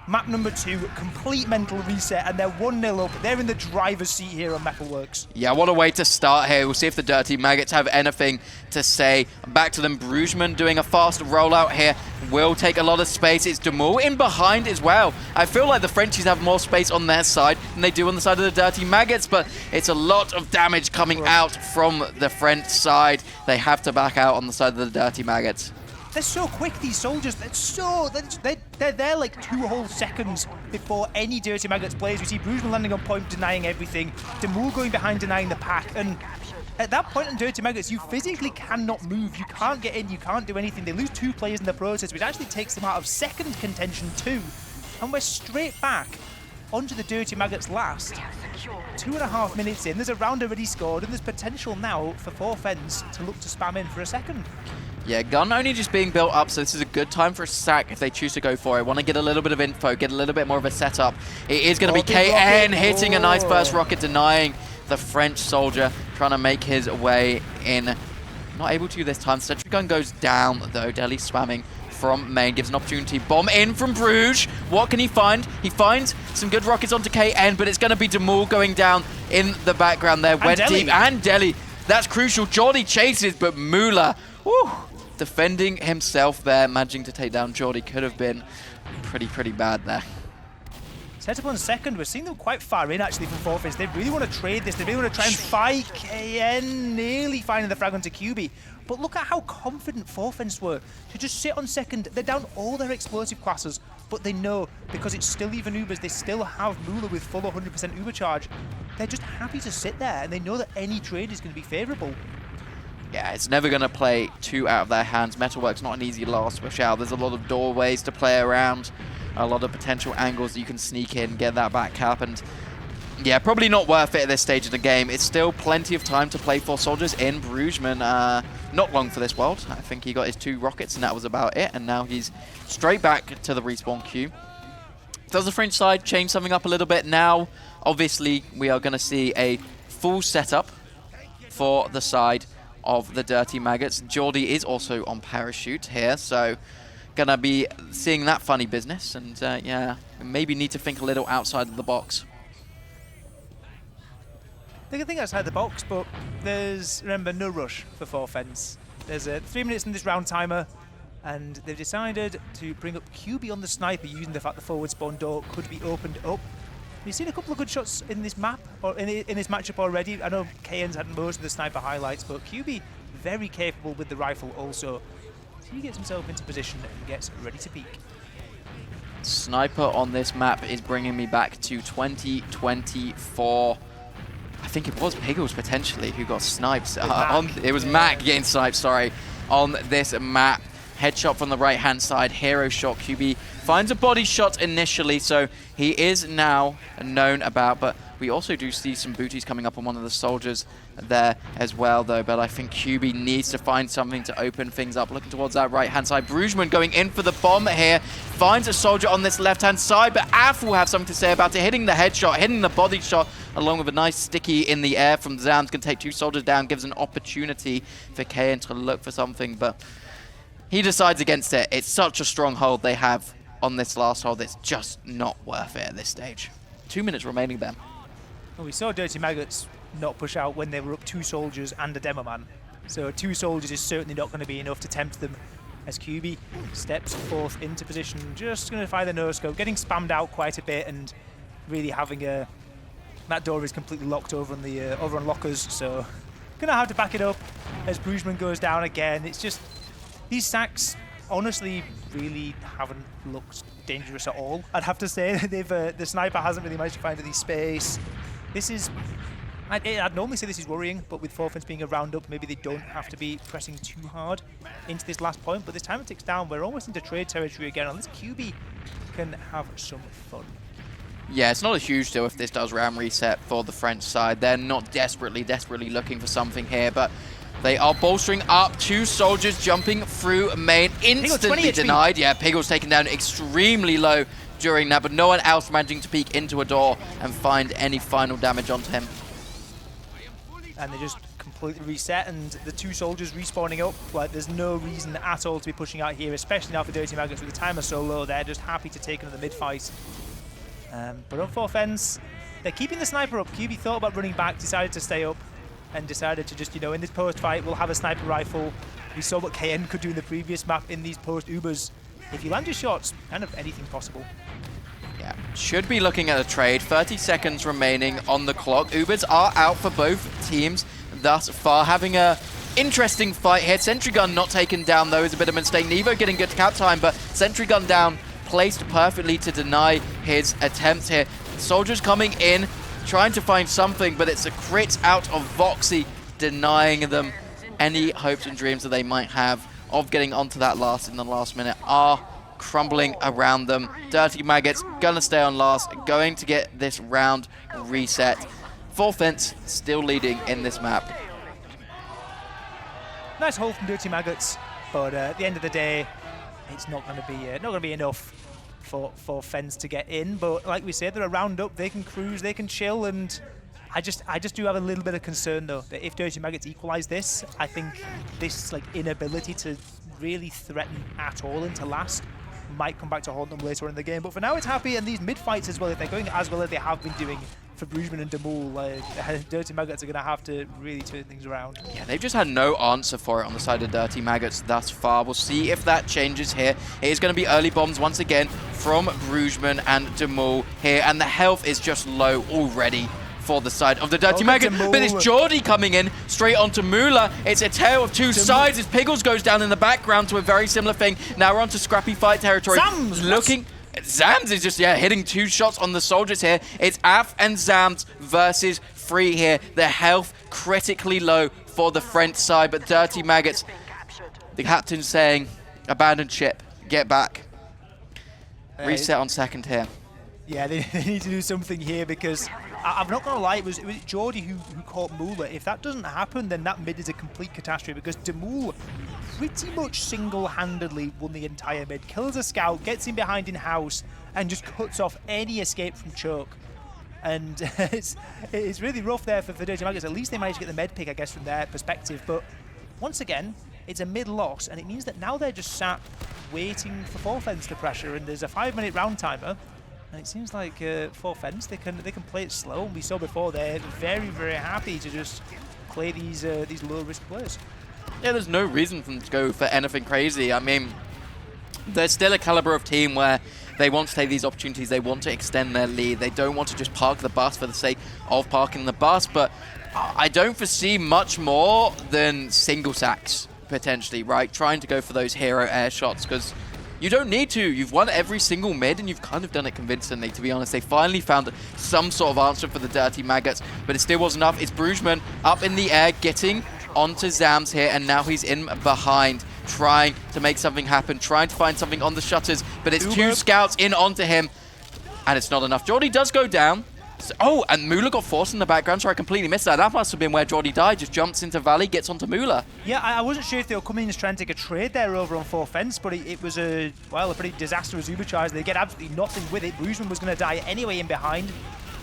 Map number 2, complete mental reset, and they're 1-0 up. They're in the driver's seat here on Metalworks. Yeah, what a way to start here. We'll see if the Dirty Maggots have anything to say. Back to them. Brugman doing a fast rollout here. Will take a lot of space. It's Depruu in behind as well. I feel like the Frenchies have more space on their side than they do on the side of the Dirty Maggots, but it's a lot of damage coming out from the French side. They have to back out on the side of the Dirty Maggots. They're so quick, these soldiers. They're there like 2 whole seconds before any Dirty Maggots plays. We see Brugman landing on point, denying everything. Depruu going behind, denying the pack. And at that point in Dirty Maggots, you physically cannot move. You can't get in. You can't do anything. They lose 2 players in the process, which actually takes them out of second contention too. And we're straight back onto the Dirty Maggots last. 2.5 minutes in. There's a round already scored, and there's potential now for Forfens to look to spam in for a second. Yeah, gun only just being built up, so this is a good time for a sack if they choose to go for it. Want to get a little bit of info, get a little bit more of a setup. It is going to be KN hitting a nice burst rocket, denying the French soldier, trying to make his way in. Not able to this time. Sentry gun goes down, though. Deli spamming from main, gives an opportunity. Bomb in from Bruges. What can he find? He finds some good rockets onto KN, but it's going to be Depruu going down in the background there. Went deep, and Deli. That's crucial. Jordy chases, but Moolah, whew, defending himself there, managing to take down Jordy. Could have been pretty bad there. Set up on second. We're seeing them quite far in actually from Forfens. They really want to trade this. They really want to try and fight. KN nearly finding the frag onto QB. But look at how confident Forfens were to just sit on second. They're down all their explosive classes, but they know because it's still even Ubers, they still have Moolah with full 100% Uber charge. They're just happy to sit there, and they know that any trade is going to be favorable. Yeah, it's never going to play too out of their hands. Metalwork's not an easy last push out. There's a lot of doorways to play around, a lot of potential angles that you can sneak in, get that back cap, and yeah, probably not worth it at this stage of the game. It's still plenty of time to play for soldiers in Brugman. Not long for this world. I think he got his 2 rockets and that was about it, and now he's straight back to the respawn queue. Does the French side change something up a little bit now? Obviously, we are going to see a full setup for the side of the Dirty Maggots. Jordy is also on parachute here, so gonna be seeing that funny business, and yeah, maybe need to think a little outside of the box. They can think outside the box, but there's, remember, no rush for Forfens. There's 3 minutes in this round timer, and they've decided to bring up QB on the sniper using the fact the forward spawn door could be opened up. We've seen a couple of good shots in this map, or in this matchup already. I know KN's had most of the sniper highlights, but QB very capable with the rifle also. So he gets himself into position and gets ready to peek. Sniper on this map is bringing me back to 2024. I think it was Piggles potentially who got sniped. It was Mac getting sniped, sorry, on this map. Headshot from the right-hand side, hero shot. QB finds a body shot initially, so he is now known about, but we also do see some booties coming up on one of the soldiers there as well, though, but I think QB needs to find something to open things up. Looking towards that right-hand side. Brugman going in for the bomb here. Finds a soldier on this left-hand side, but Af will have something to say about it. Hitting the headshot, hitting the body shot, along with a nice sticky in the air from Zams. Can take 2 soldiers down, gives an opportunity for KN to look for something, but he decides against it. It's such a strong hold they have on this last hold. It's just not worth it at this stage. 2 minutes remaining then. Well, we saw Dirty Maggots not push out when they were up 2 soldiers and a demo man. So 2 soldiers is certainly not going to be enough to tempt them as QB steps forth into position. Just going to fire the no-scope, getting spammed out quite a bit and really having a... That door is completely locked over on lockers, so going to have to back it up as Brugman goes down again. It's just... These sacks, honestly, really haven't looked dangerous at all. I'd have to say the sniper hasn't really managed to find any space. This is, I'd normally say this is worrying, but with Forfens being a roundup, maybe they don't have to be pressing too hard into this last point. But this time it ticks down. We're almost into trade territory again, unless QB can have some fun. Yeah, it's not a huge deal if this does round reset for the French side. They're not desperately looking for something here, but They are bolstering up. 2 soldiers jumping through main. Instantly denied. Yeah, Piggle's taken down extremely low during that, but no one else managing to peek into a door and find any final damage onto him. And they just completely reset, and the 2 soldiers respawning up. Like, there's no reason at all to be pushing out here, especially now for Dirty Maggots with the timer so low. They're just happy to take another mid-fight. But on 4th fence, they're keeping the sniper up. QB thought about running back, decided to stay up, and decided to just, you know, in this post-fight, we'll have a sniper rifle. We saw what KN could do in the previous map in these post-Ubers. If you land your shots, kind of anything possible. Yeah, should be looking at a trade. 30 seconds remaining on the clock. Ubers are out for both teams thus far. Having a interesting fight here. Sentry gun not taken down, though, is a bit of a mistake. Nevo getting good cap time, but sentry gun down, placed perfectly to deny his attempts here. Soldiers coming in, trying to find something, but it's a crit out of Voxy, denying them any hopes and dreams that they might have of getting onto that last in the last minute are crumbling around them. Dirty Maggots gonna stay on last, going to get this round reset. 4th fence still leading in this map. Nice hold from Dirty Maggots, but at the end of the day, it's not going to be enough for fence to get in. But like we said, they're a round up. They can cruise, they can chill, and I just do have a little bit of concern though that if Dirty Maggots equalize this, I think this like inability to really threaten at all into last might come back to haunt them later on in the game. But for now, it's happy, and these mid fights as well, if they're going as well as they have been doing for Brugman and Depruu, like Dirty Maggots are going to have to really turn things around. Yeah, they've just had no answer for it on the side of Dirty Maggots thus far. We'll see if that changes here. It is going to be early bombs once again from Brugman and Depruu here, and the health is just low already for the side of the Dirty Maggots. But it's Geordie coming in straight onto Mula. It's a tale of 2 sides as Piggles goes down in the background to a very similar thing. Now we're onto scrappy fight territory. Zams is just, hitting 2 shots on the soldiers here. It's Af and Zams versus Free here. Their health critically low for the French side, but Dirty Maggots, the captain's saying, abandon ship, get back. Reset on second here. Yeah, they need to do something here because I'm not going to lie, it was Geordie who caught Mula. If that doesn't happen, then that mid is a complete catastrophe because Depruu pretty much single-handedly won the entire mid. Kills a scout, gets in behind in-house, and just cuts off any escape from choke. And it's really rough there for Dirty Maggots. At least they managed to get the med pick, I guess, from their perspective. But once again, it's a mid loss, and it means that now they're just sat waiting for 4th fence to pressure, and there's a 5-minute round timer. And it seems like 4th fence, they can play it slow. We saw before they're very, very happy to just play these low-risk players. Yeah, there's no reason for them to go for anything crazy. I mean, they're still a caliber of team where they want to take these opportunities. They want to extend their lead. They don't want to just park the bus for the sake of parking the bus. But I don't foresee much more than single sacks, potentially, right? Trying to go for those hero air shots because you don't need to. You've won every single mid, and you've kind of done it convincingly, to be honest. They finally found some sort of answer for the Dirty Maggots, but it still wasn't enough. It's Brugman up in the air, getting onto Zams here, and now he's in behind, trying to make something happen, trying to find something on the shutters, but it's 2 scouts in onto him, and it's not enough. Geordie does go down. Oh, and Mula got forced in the background, so I completely missed that. That must have been where Geordie died, just jumps into Valley, gets onto Mula. Yeah, I wasn't sure if they were coming in and trying to take a trade there over on 4th fence, but it was a pretty disastrous Uber charge. They get absolutely nothing with it. Brugman was going to die anyway in behind.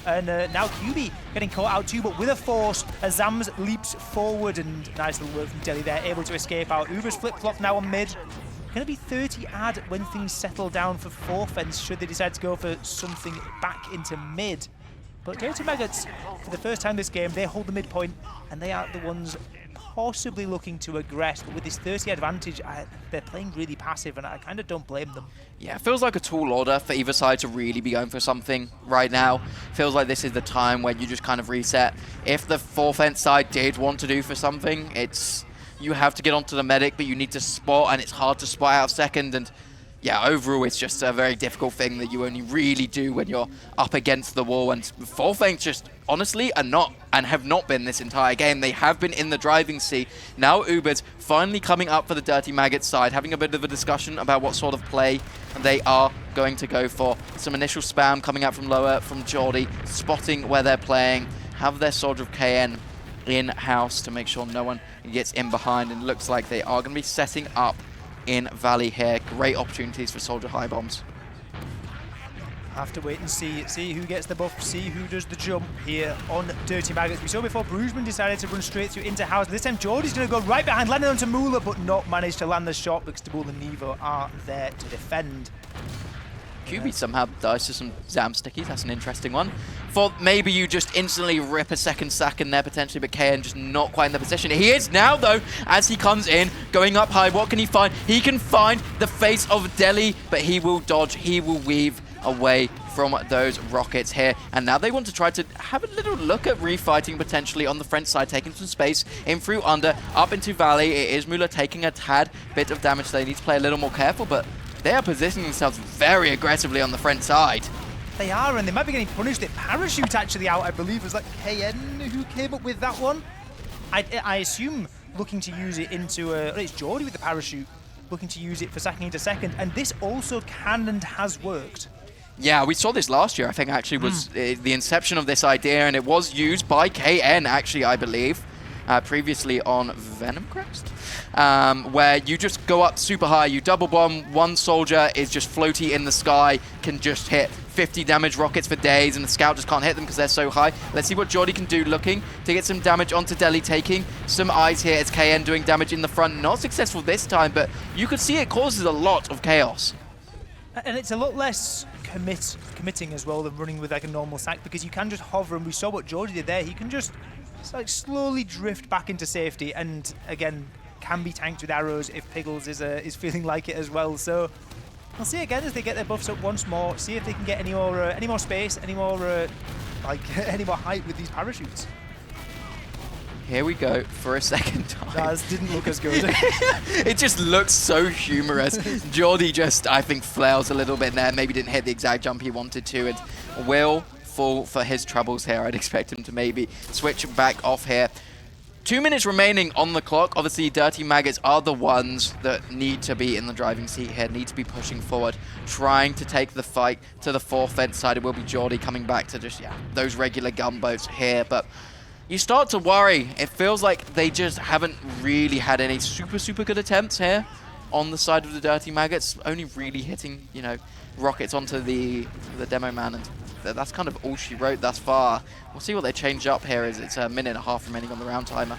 And now QB getting caught out too, but with a force, as Zams leaps forward, and nice little work from Delhi there, able to escape out. Uber's flip-flop now on mid. Going to be 30 ad when things settle down for 4th fence, should they decide to go for something back into mid. But Dirty Maggots, for the first time this game, they hold the midpoint, and they are the ones possibly looking to aggress. But with this 30 advantage, they're playing really passive, and I kind of don't blame them. Yeah, it feels like a tall order for either side to really be going for something right now. Feels like this is the time where you just kind of reset. If the 4th fence side did want to do for something, it's you have to get onto the medic, but you need to spot, and it's hard to spot out of second. And yeah, overall, it's just a very difficult thing that you only really do when you're up against the wall. And 4th fence just honestly are not, and have not been this entire game. They have been in the driving seat. Now Uber's finally coming up for the Dirty Maggots side, having a bit of a discussion about what sort of play they are going to go for. Some initial spam coming out from lower from Geordie, spotting where they're playing, have their soldier of KN in-house to make sure no one gets in behind, and looks like they are going to be setting up in Valley here. Great opportunities for Soldier High Bombs. Have to wait and see who gets the buff, see who does the jump here on Dirty Maggots. We saw before Brugman decided to run straight through into house. This time Jordy's going to go right behind, landing onto Mula, but not manage to land the shot because Depruu and Nevo are there to defend. QB somehow dies to some Zam stickies. That's an interesting one. Thought maybe you just instantly rip a second sack in there potentially, but KN just not quite in the position. He is now, though, as he comes in, going up high. What can he find? He can find the face of Delhi, but he will dodge, he will weave away from those rockets here. And now they want to try to have a little look at refighting potentially on the French side, taking some space in through under, up into Valley. It is Mula taking a tad bit of damage. They need to play a little more careful, but they are positioning themselves very aggressively on the French side. They are, and they might be getting punished. It parachute actually out, I believe. It was like KN who came up with that one. I assume looking to use it into it's Jordy with the parachute, looking to use it for sacking into second, and this also can and has worked. Yeah, we saw this last year, I think, actually, was the inception of this idea, and it was used by KN, actually, I believe, previously on Venom Crest, where you just go up super high, you double bomb, one soldier is just floaty in the sky, can just hit 50 damage rockets for days, and the scout just can't hit them because they're so high. Let's see what Jordy can do, looking to get some damage onto Delhi, taking some eyes here as KN doing damage in the front. Not successful this time, but you could see it causes a lot of chaos. And it's a lot less committing as well than running with like a normal sack, because you can just hover, and we saw what Jordy did there. He can just like slowly drift back into safety, and again can be tanked with arrows if Piggles is feeling like it as well. So we'll see again as they get their buffs up once more, see if they can get any more space, any more any more height with these parachutes. Here we go for a second time. That didn't look as good. It just looks so humorous. Jordy just, I think, flails a little bit there. Maybe didn't hit the exact jump he wanted to, and will fall for his troubles here. I'd expect him to maybe switch back off here. 2 minutes remaining on the clock. Obviously, Dirty Maggots are the ones that need to be in the driving seat here, need to be pushing forward, trying to take the fight to the fourth fence side. It will be Jordy coming back to just, those regular gunboats here, but you start to worry. It feels like they just haven't really had any super good attempts here on the side of the Dirty Maggots, only really hitting, rockets onto the demo man, and that's kind of all she wrote thus far. We'll see what they change up here as it's a minute and a half remaining on the round timer.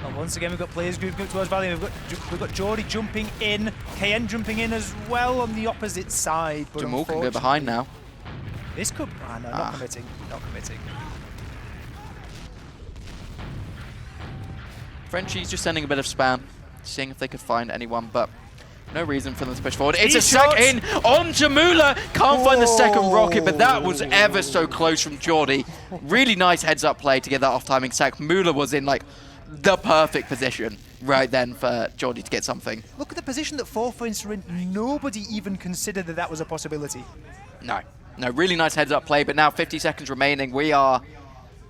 And once again, we've got players grouping up towards Valley. We've got Jordy jumping in, KN jumping in as well on the opposite side. But Jamal can go behind now. This could... no, not committing. Not committing. Frenchie's just sending a bit of spam, seeing if they could find anyone, but no reason for them to push forward. It's a sack in on Jamula. Can't find the second rocket, but that was ever so close from Jordy. Really nice heads-up play to get that off-timing sack. Mula was in, the perfect position right then for Jordy to get something. Look at the position that 4 points are in. Nobody even considered that was a possibility. No, really nice heads-up play, but now 50 seconds remaining. We are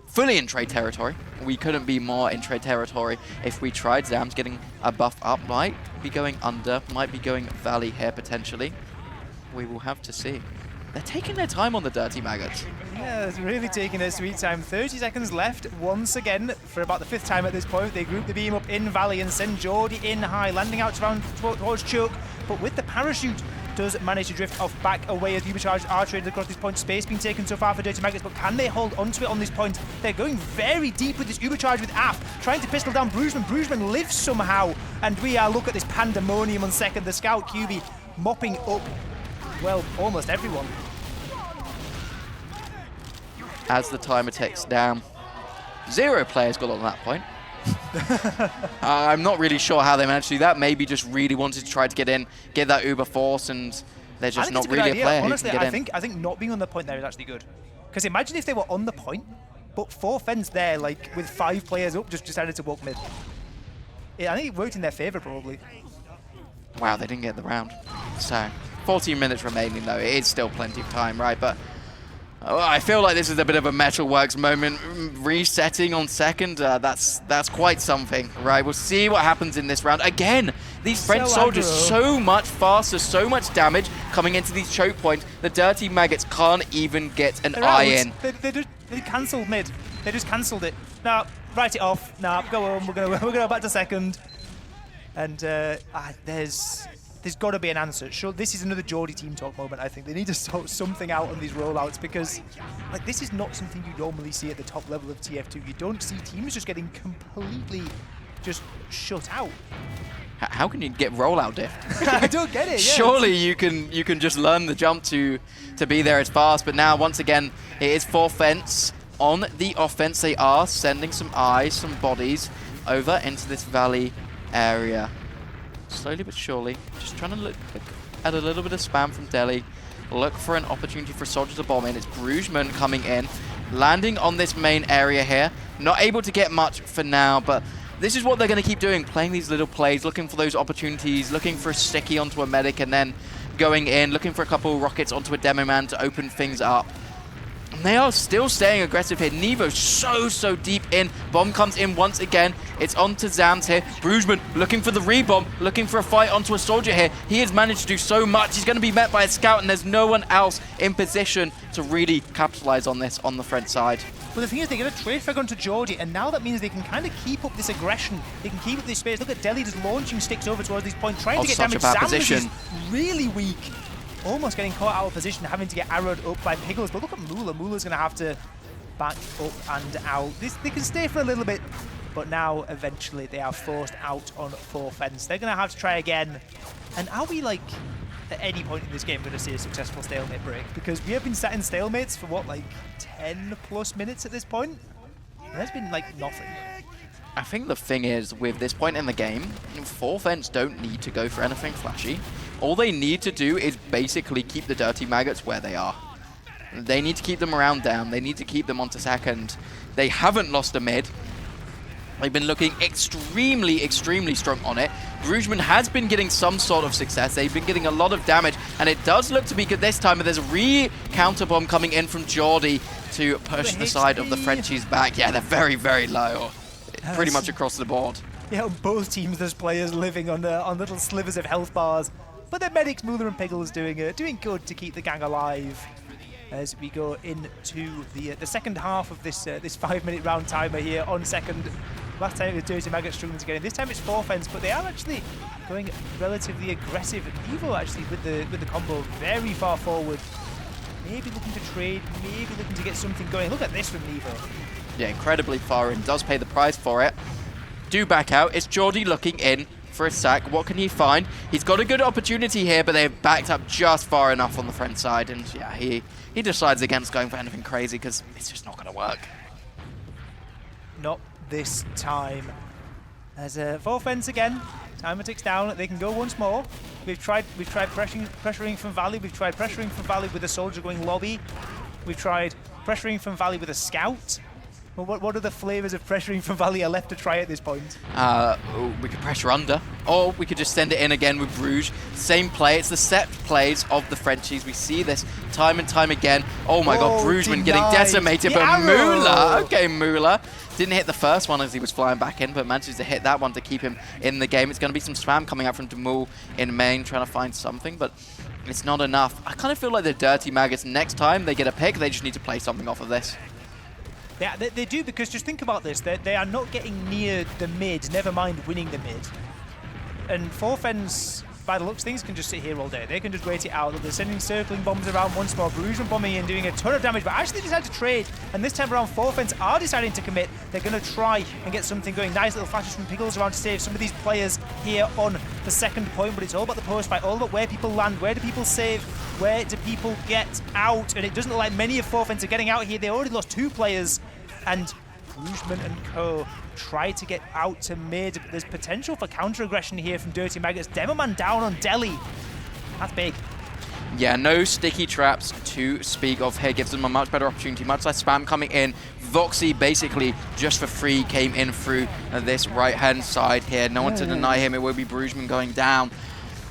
fully in trade territory. We couldn't be more in trade territory if we tried. Zam's getting a buff up, might be going under, might be going Valley here potentially. We will have to see. They're taking their time on the Dirty Maggots. Yeah, it's really taking their sweet time. 30 seconds left once again for about the 5th time at this point. They group the beam up in Valley and send Jordy in high, landing out towards Choke, but with the parachute does manage to drift off back away as Übercharge are traded across this point. Space being taken so far for Dirty Maggots, but can they hold onto it on this point? They're going very deep with this Übercharge with App, trying to pistol down Brugman. Brugman lives somehow, and we look at this pandemonium on second. The Scout QB mopping up, well, almost everyone. As the timer ticks down, 0 players got on that point. I'm not really sure how they managed to do that. Maybe just really wanted to try to get in, get that Uber force, and they're just not really a player. Honestly, I think not being on the point there is actually good. Because imagine if they were on the point, but 4 fence there, with 5 players up, just decided to walk mid. I think it worked in their favor, probably. Wow, they didn't get the round. So, 14 minutes remaining, though. It is still plenty of time, right? But I feel like this is a bit of a Metalworks moment. Resetting on second, that's quite something, right? We'll see what happens in this round. Again, these French soldiers so much faster, so much damage coming into these choke points. The Dirty Maggots can't even get an eye in. They cancelled mid. They just cancelled it. Now, write it off. Nah, go home. We're gonna go back to second. And there's got to be an answer. Sure, this is another Geordie team talk moment. I think they need to sort something out on these rollouts because, like, this is not something you normally see at the top level of TF2. You don't see teams just getting completely just shut out. How can you get rollout diff? I don't get it. Yeah. Surely you can just learn the jump to be there as fast. But now once again it is 4 fence. On the offense they are sending some eyes, some bodies over into this valley area. Slowly but surely, just trying to look at a little bit of spam from Delhi. Look for an opportunity for Soldier to bomb in. It's Brugman coming in, landing on this main area here. Not able to get much for now, but this is what they're going to keep doing, playing these little plays, looking for those opportunities, looking for a sticky onto a medic and then going in, looking for a couple of rockets onto a demo man to open things up. And they are still staying aggressive here. Nevo so deep in. Bomb comes in once again. It's on to Zams here. Brugman looking for the rebomb, looking for a fight onto a soldier here. He has managed to do so much. He's going to be met by a scout and there's no one else in position to really capitalize on this on the front side. Well, the thing is, they're going to trade frag onto Geordie, and now that means they can kind of keep up this aggression. They can keep up this space. Look at Delhi just launching sticks over towards these points, trying to get damage. Zams is really weak. Almost getting caught out of position, having to get arrowed up by Piggles. But look at Moolah. Moolah's going to have to back up and out. They can stay for a little bit, but now eventually they are forced out on 4 fence. They're going to have to try again. And are we, like, at any point in this game going to see a successful stalemate break? Because we have been sat in stalemates for, what, like 10+ minutes at this point? And there's been, like, nothing. I think the thing is, with this point in the game, 4 fence don't need to go for anything flashy. All they need to do is basically keep the Dirty Maggots where they are. They need to keep them around down. They need to keep them onto second. They haven't lost a mid. They've been looking extremely strong on it. Brugman has been getting some sort of success. They've been getting a lot of damage, and it does look to be good this time, but there's a counter bomb coming in from Geordie to push the side of the Frenchies back. Yeah, they're very low. Pretty much across the board. Yeah, on both teams there's players living on little slivers of health bars. But the medics, Moolah and Piggles, doing good to keep the gang alive as we go into the second half of this 5-minute round timer here on second. Last time it was Dirty Maggots struggling to get in. This time it's 4 fence, but they are actually going relatively aggressive. And Evo actually with the combo very far forward. Maybe looking to trade, maybe looking to get something going. Look at this from Evo. Yeah, incredibly far in. Does pay the price for it. Do back out. It's Geordie looking in for a sack. What can he find? He's got a good opportunity here, but they've backed up just far enough on the front side. And yeah, he decides against going for anything crazy because it's just not going to work. Not this time. As a 4 fence again. Timer ticks down. They can go once more. We've tried pressuring from Valley. We've tried pressuring from Valley with a soldier going lobby. We've tried pressuring from Valley with a scout. Well, what are the flavors of pressuring from Valley are left to try at this point? We could pressure under, or we could just send it in again with Bruges. Same play. It's the set plays of the Frenchies. We see this time and time again. Oh my God, Brugman getting decimated, but Moolah. Okay, Moolah. Didn't hit the first one as he was flying back in, but manages to hit that one to keep him in the game. It's going to be some spam coming out from Depruu in main, trying to find something, but it's not enough. I kind of feel like the Dirty Maggots, next time they get a pick, they just need to play something off of this. They do, because just think about this. They are not getting near the mid, never mind winning the mid. And 4 fence, by the looks of things, can just sit here all day. They can just wait it out. They're sending circling bombs around once more. Brugman bombing in, doing a ton of damage, but actually they decide to trade. And this time around, 4 fence are deciding to commit. They're going to try and get something going. Nice little flashes from Piggles around to save some of these players here on the second point, but it's all about the post fight, all about where people land, where do people save, where do people get out. And it doesn't look like many of 4 fence are getting out here. They already lost 2 players. And Brugman and co try to get out to mid. There's potential for counter-aggression here from Dirty Maggots. Demoman down on Delhi. That's big. Yeah, no sticky traps to speak of here. Gives them a much better opportunity, much less spam coming in. Voxy basically just for free came in through this right-hand side here. No one to deny him. It will be Brugman going down.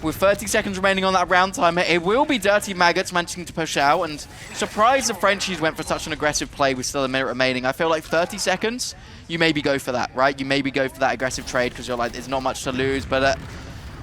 With 30 seconds remaining on that round timer, it will be Dirty Maggots managing to push out, and surprised the Frenchies went for such an aggressive play with still a minute remaining. I feel like 30 seconds, you maybe go for that, right? You maybe go for that aggressive trade because you're like, there's not much to lose, but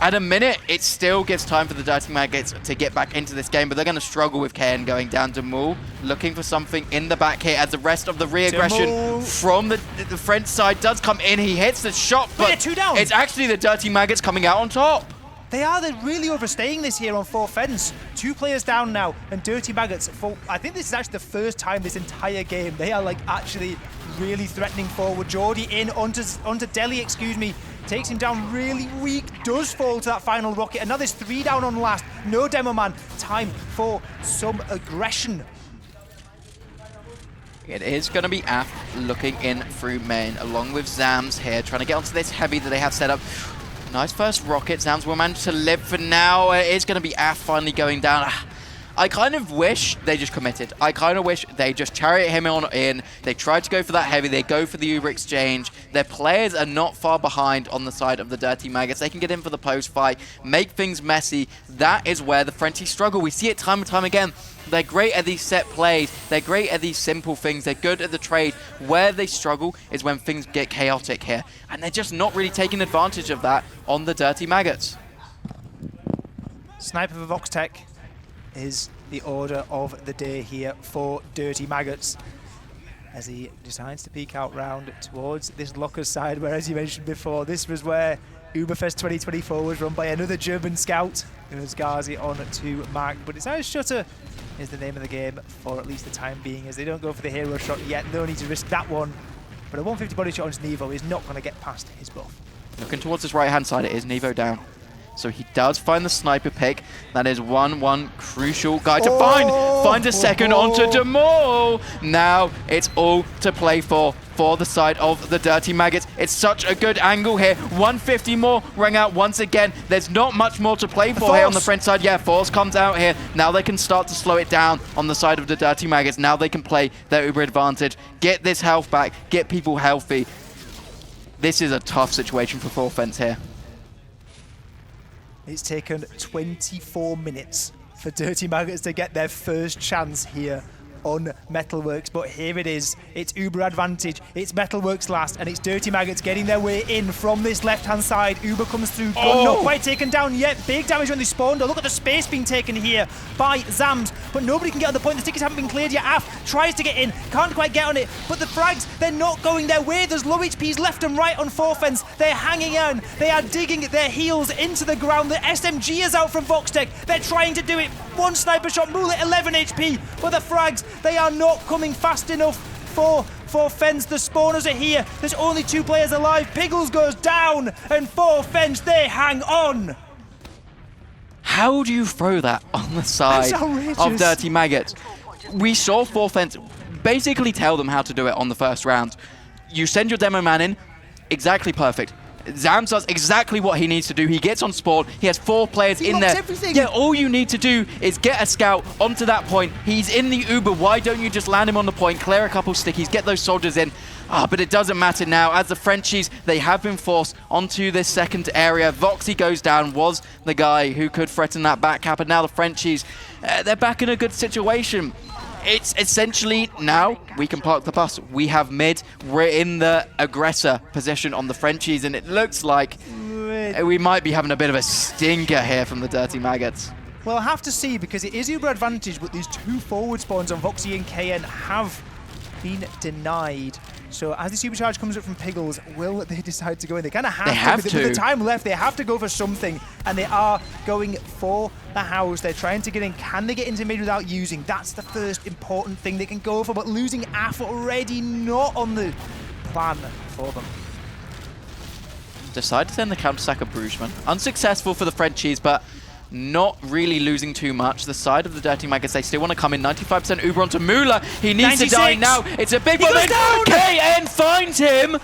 At a minute, it still gives time for the Dirty Maggots to get back into this game, but they're going to struggle with KN going down. Depruu looking for something in the back here as the rest of the re-aggression from the French side does come in. He hits the shot, but two down. It's actually the Dirty Maggots coming out on top. They're really overstaying this here on 4 fence. 2 players down now, and Dirty Maggots, I think this is actually the first time this entire game they are like actually really threatening forward. Jordy in onto Deli, excuse me. Takes him down really weak, does fall to that final rocket, and now there's 3 down on last. No demo man, time for some aggression. It is going to be Af looking in through main, along with Zams here, trying to get onto this heavy that they have set up. Nice first rocket, Zams will manage to live for now. It is going to be Af finally going down. I kind of wish they just committed. I kind of wish they just chariot him on in. They tried to go for that heavy. They go for the Uber exchange. Their players are not far behind on the side of the Dirty Maggots. They can get in for the post fight, make things messy. That is where the Frenchies struggle. We see it time and time again. They're great at these set plays. They're great at these simple things. They're good at the trade. Where they struggle is when things get chaotic here. And they're just not really taking advantage of that on the Dirty Maggots. Sniper for Voxtech is the order of the day here for Dirty Maggots, as he decides to peek out round towards this locker side, where, as you mentioned before, this was where Überfest 2024 was run by another German scout. It was Ghazi on to Mark, but it's Ice Shutter is the name of the game for at least the time being, as they don't go for the hero shot yet. No need to risk that one, but a 150 body shot on Nevo is not going to get past his buff. Looking towards his right-hand side, it is Nevo down. So he does find the sniper pick. That is one crucial guy to find. Finds a second onto Depruu. Now it's all to play for the side of the Dirty Maggots. It's such a good angle here. 150 more rang out once again. There's not much more to play for here on the French side. Yeah, Force comes out here. Now they can start to slow it down on the side of the Dirty Maggots. Now they can play their Uber advantage. Get this health back. Get people healthy. This is a tough situation for 4 fence here. It's taken 24 minutes for Dirty Maggots to get their first chance here on Metalworks, but here it is. It's Uber advantage, it's Metalworks last, and it's Dirty Maggots getting their way in from this left-hand side. Uber comes through, not quite taken down yet. Big damage when they spawned. Look at the space being taken here by Zams, but nobody can get on the point. The tickets haven't been cleared yet. Af tries to get in, can't quite get on it, but the frags, they're not going their way. There's low HPs left and right on 4 fence. They're hanging on. They are digging their heels into the ground. The SMG is out from Voxtech. They're trying to do it. 1 sniper shot, Mullet 11 HP, but the frags, they are not coming fast enough for fence. The spawners are here. There's only 2 players alive. Piggles goes down, and 4 fence, they hang on. How do you throw that on the side of Dirty Maggots? We saw 4 fence basically tell them how to do it on the first round. You send your demo man in, exactly perfect. Zams does exactly what he needs to do. He gets on spawn. He has 4 players in there. Everything. Yeah, all you need to do is get a scout onto that point. He's in the Uber. Why don't you just land him on the point, clear a couple stickies, get those soldiers in? But it doesn't matter now. As the Frenchies, they have been forced onto this second area. Voxy goes down, was the guy who could threaten that back cap, and now the Frenchies, they're back in a good situation. It's essentially now we can park the bus. We have mid. We're in the aggressor position on the Frenchies, and it looks like we might be having a bit of a stinker here from the Dirty Maggots. Well, I have to see, because it is Uber advantage, but these 2 forward spawns on Voxy and KN have been denied. So as the supercharge comes up from Piggles, will they decide to go in? They kind of have to. With the time left, they have to go for something, and they are going for the house. They're trying to get in. Can they get into mid without using? That's the first important thing they can go for, but losing Af already not on the plan for them. Decide to send the counter-sack of Bruchman. Unsuccessful for the Frenchies, but not really losing too much. The side of the Dirty Maggots, they still want to come in. 95% Uber onto Mula. He needs 96. To die now. It's a big one. KN finds him.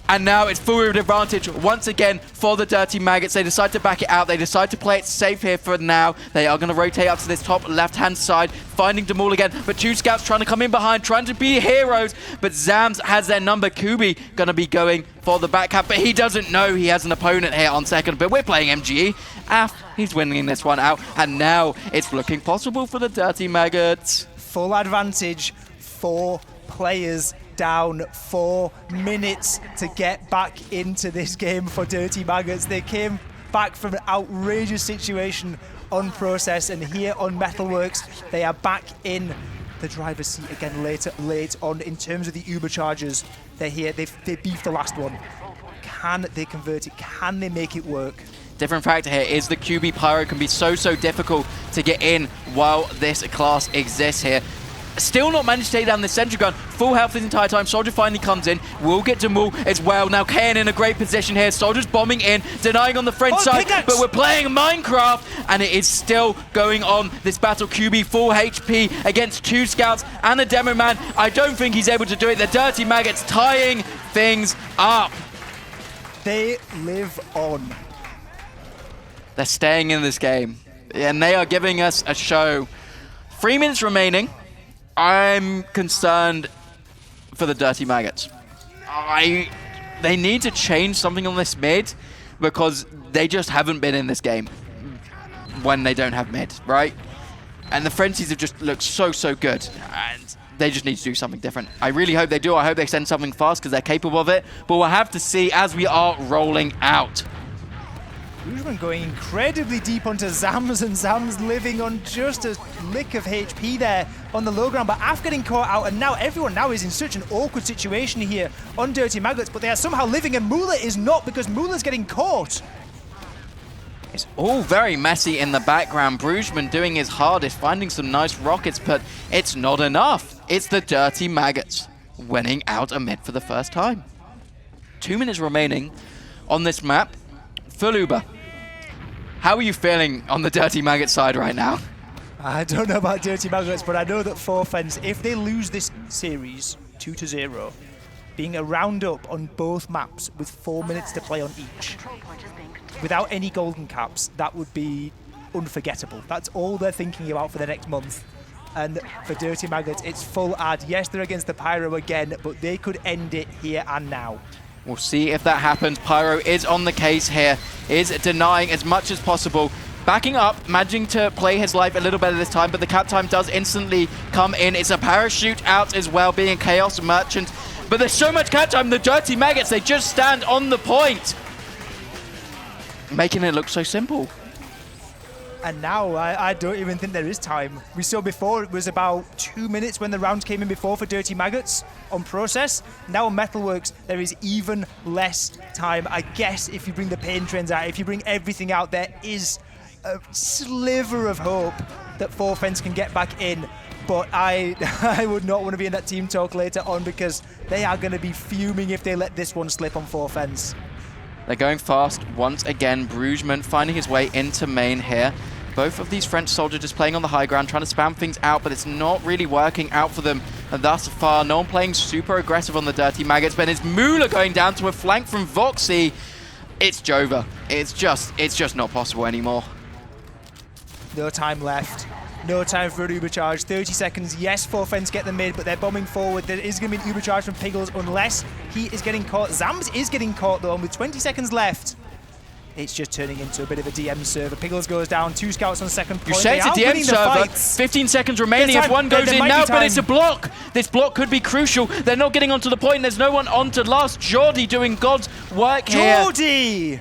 And now it's full advantage once again for the Dirty Maggots. They decide to back it out. They decide to play it safe here for now. They are going to rotate up to this top left-hand side, finding Depruu again. But 2 scouts trying to come in behind, trying to be heroes. But Zams has their number. Kubi going to be going for the back cap, but he doesn't know he has an opponent here on second. But we're playing MGE. Af, he's winning this one out. And now it's looking possible for the Dirty Maggots. Full advantage, 4 players down, 4 minutes to get back into this game for Dirty Maggots. They came back from an outrageous situation on Process, and here on Metalworks, they are back in the driver's seat again late on in terms of the Uberchargers. They're here, they beefed the last one. Can they convert it? Can they make it work? Different factor here is the QB Pyro can be so difficult to get in while this class exists here. Still not managed to take down the sentry gun. Full health this entire time. Soldier finally comes in. Will get Depruu as well. Now KN in a great position here. Soldier's bombing in, denying on the French side. pickaxe! But we're playing Minecraft, and it is still going on. This battle, QB full HP against 2 scouts and a demo man. I don't think he's able to do it. The Dirty Maggots tying things up. They live on. They're staying in this game, and they are giving us a show. 3 minutes remaining. I'm concerned for the Dirty Maggots. They need to change something on this mid, because they just haven't been in this game when they don't have mid, right? And the Frenzies have just looked so good, and they just need to do something different. I really hope they do. I hope they send something fast, because they're capable of it, but we'll have to see as we are rolling out. Boojman going incredibly deep onto Zams, and Zams living on just a lick of HP there on the low ground, but Af getting caught out, and now everyone now is in such an awkward situation here on Dirty Maggots, but they are somehow living, and Mula is not, because Mula's getting caught. It's all very messy in the background. Boojman doing his hardest, finding some nice rockets, but it's not enough. It's the Dirty Maggots winning out a mid for the first time. 2 minutes remaining on this map. Full Uber. How are you feeling on the Dirty Maggot side right now? I don't know about Dirty Maggots, but I know that Forfence, if they lose this series 2-0, being a round up on both maps with 4 minutes to play on each, without any golden caps, that would be unforgettable. That's all they're thinking about for the next month. And for Dirty Maggots, it's full ad. Yes, they're against the Pyro again, but they could end it here and now. We'll see if that happens. Pyro is on the case here, is denying as much as possible. Backing up, managing to play his life a little better this time, but the cap time does instantly come in. It's a parachute out as well, being a Chaos Merchant. But there's so much cap time, the Dirty Maggots, they just stand on the point. Making it look so simple. And now I don't even think there is time. We saw before it was about 2 minutes when the round came in before for Dirty Maggots on Process. Now on Metalworks, there is even less time. I guess if you bring the pain trains out, if you bring everything out, there is a sliver of hope that Forfence can get back in. But I would not want to be in that team talk later on, because they are going to be fuming if they let this one slip on Forfence. They're going fast once again. Boojman finding his way into main here. Both of these French soldiers just playing on the high ground, trying to spam things out, but it's not really working out for them thus far. No one playing super aggressive on the Dirty Maggots, but it's Mula going down to a flank from Voxy. It's Jova. It's just not possible anymore. No time left. No time for an Ubercharge. 30 seconds. Yes, Forfence get the mid, but they're bombing forward. There is going to be an Ubercharge from Piggles unless he is getting caught. Zams is getting caught, though, and with 20 seconds left, it's just turning into a bit of a DM server. Piggles goes down. 2 scouts on second point. You say it's a DM server. 15 seconds remaining. If one goes in now, but it's a block. This block could be crucial. They're not getting onto the point. There's no one onto last. Jordy doing God's work here. Jordy!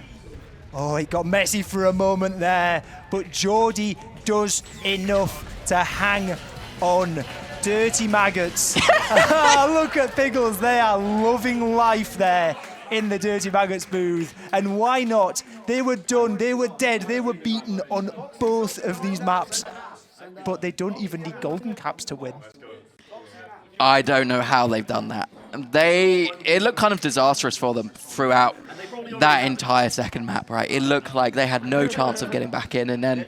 Oh, it got messy for a moment there, but Jordy does enough to hang on. Dirty Maggots. Look at Piggles. They are loving life there in the Dirty Maggots booth. And why not? They were done. They were dead. They were beaten on both of these maps. But they don't even need golden caps to win. I don't know how they've done that. It looked kind of disastrous for them throughout that entire second map, right? It looked like they had no chance of getting back in, and then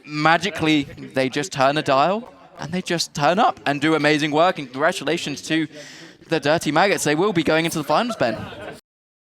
magically they just turn a dial and they just turn up and do amazing work. And congratulations to the Dirty Maggots. They will be going into the finals, Ben.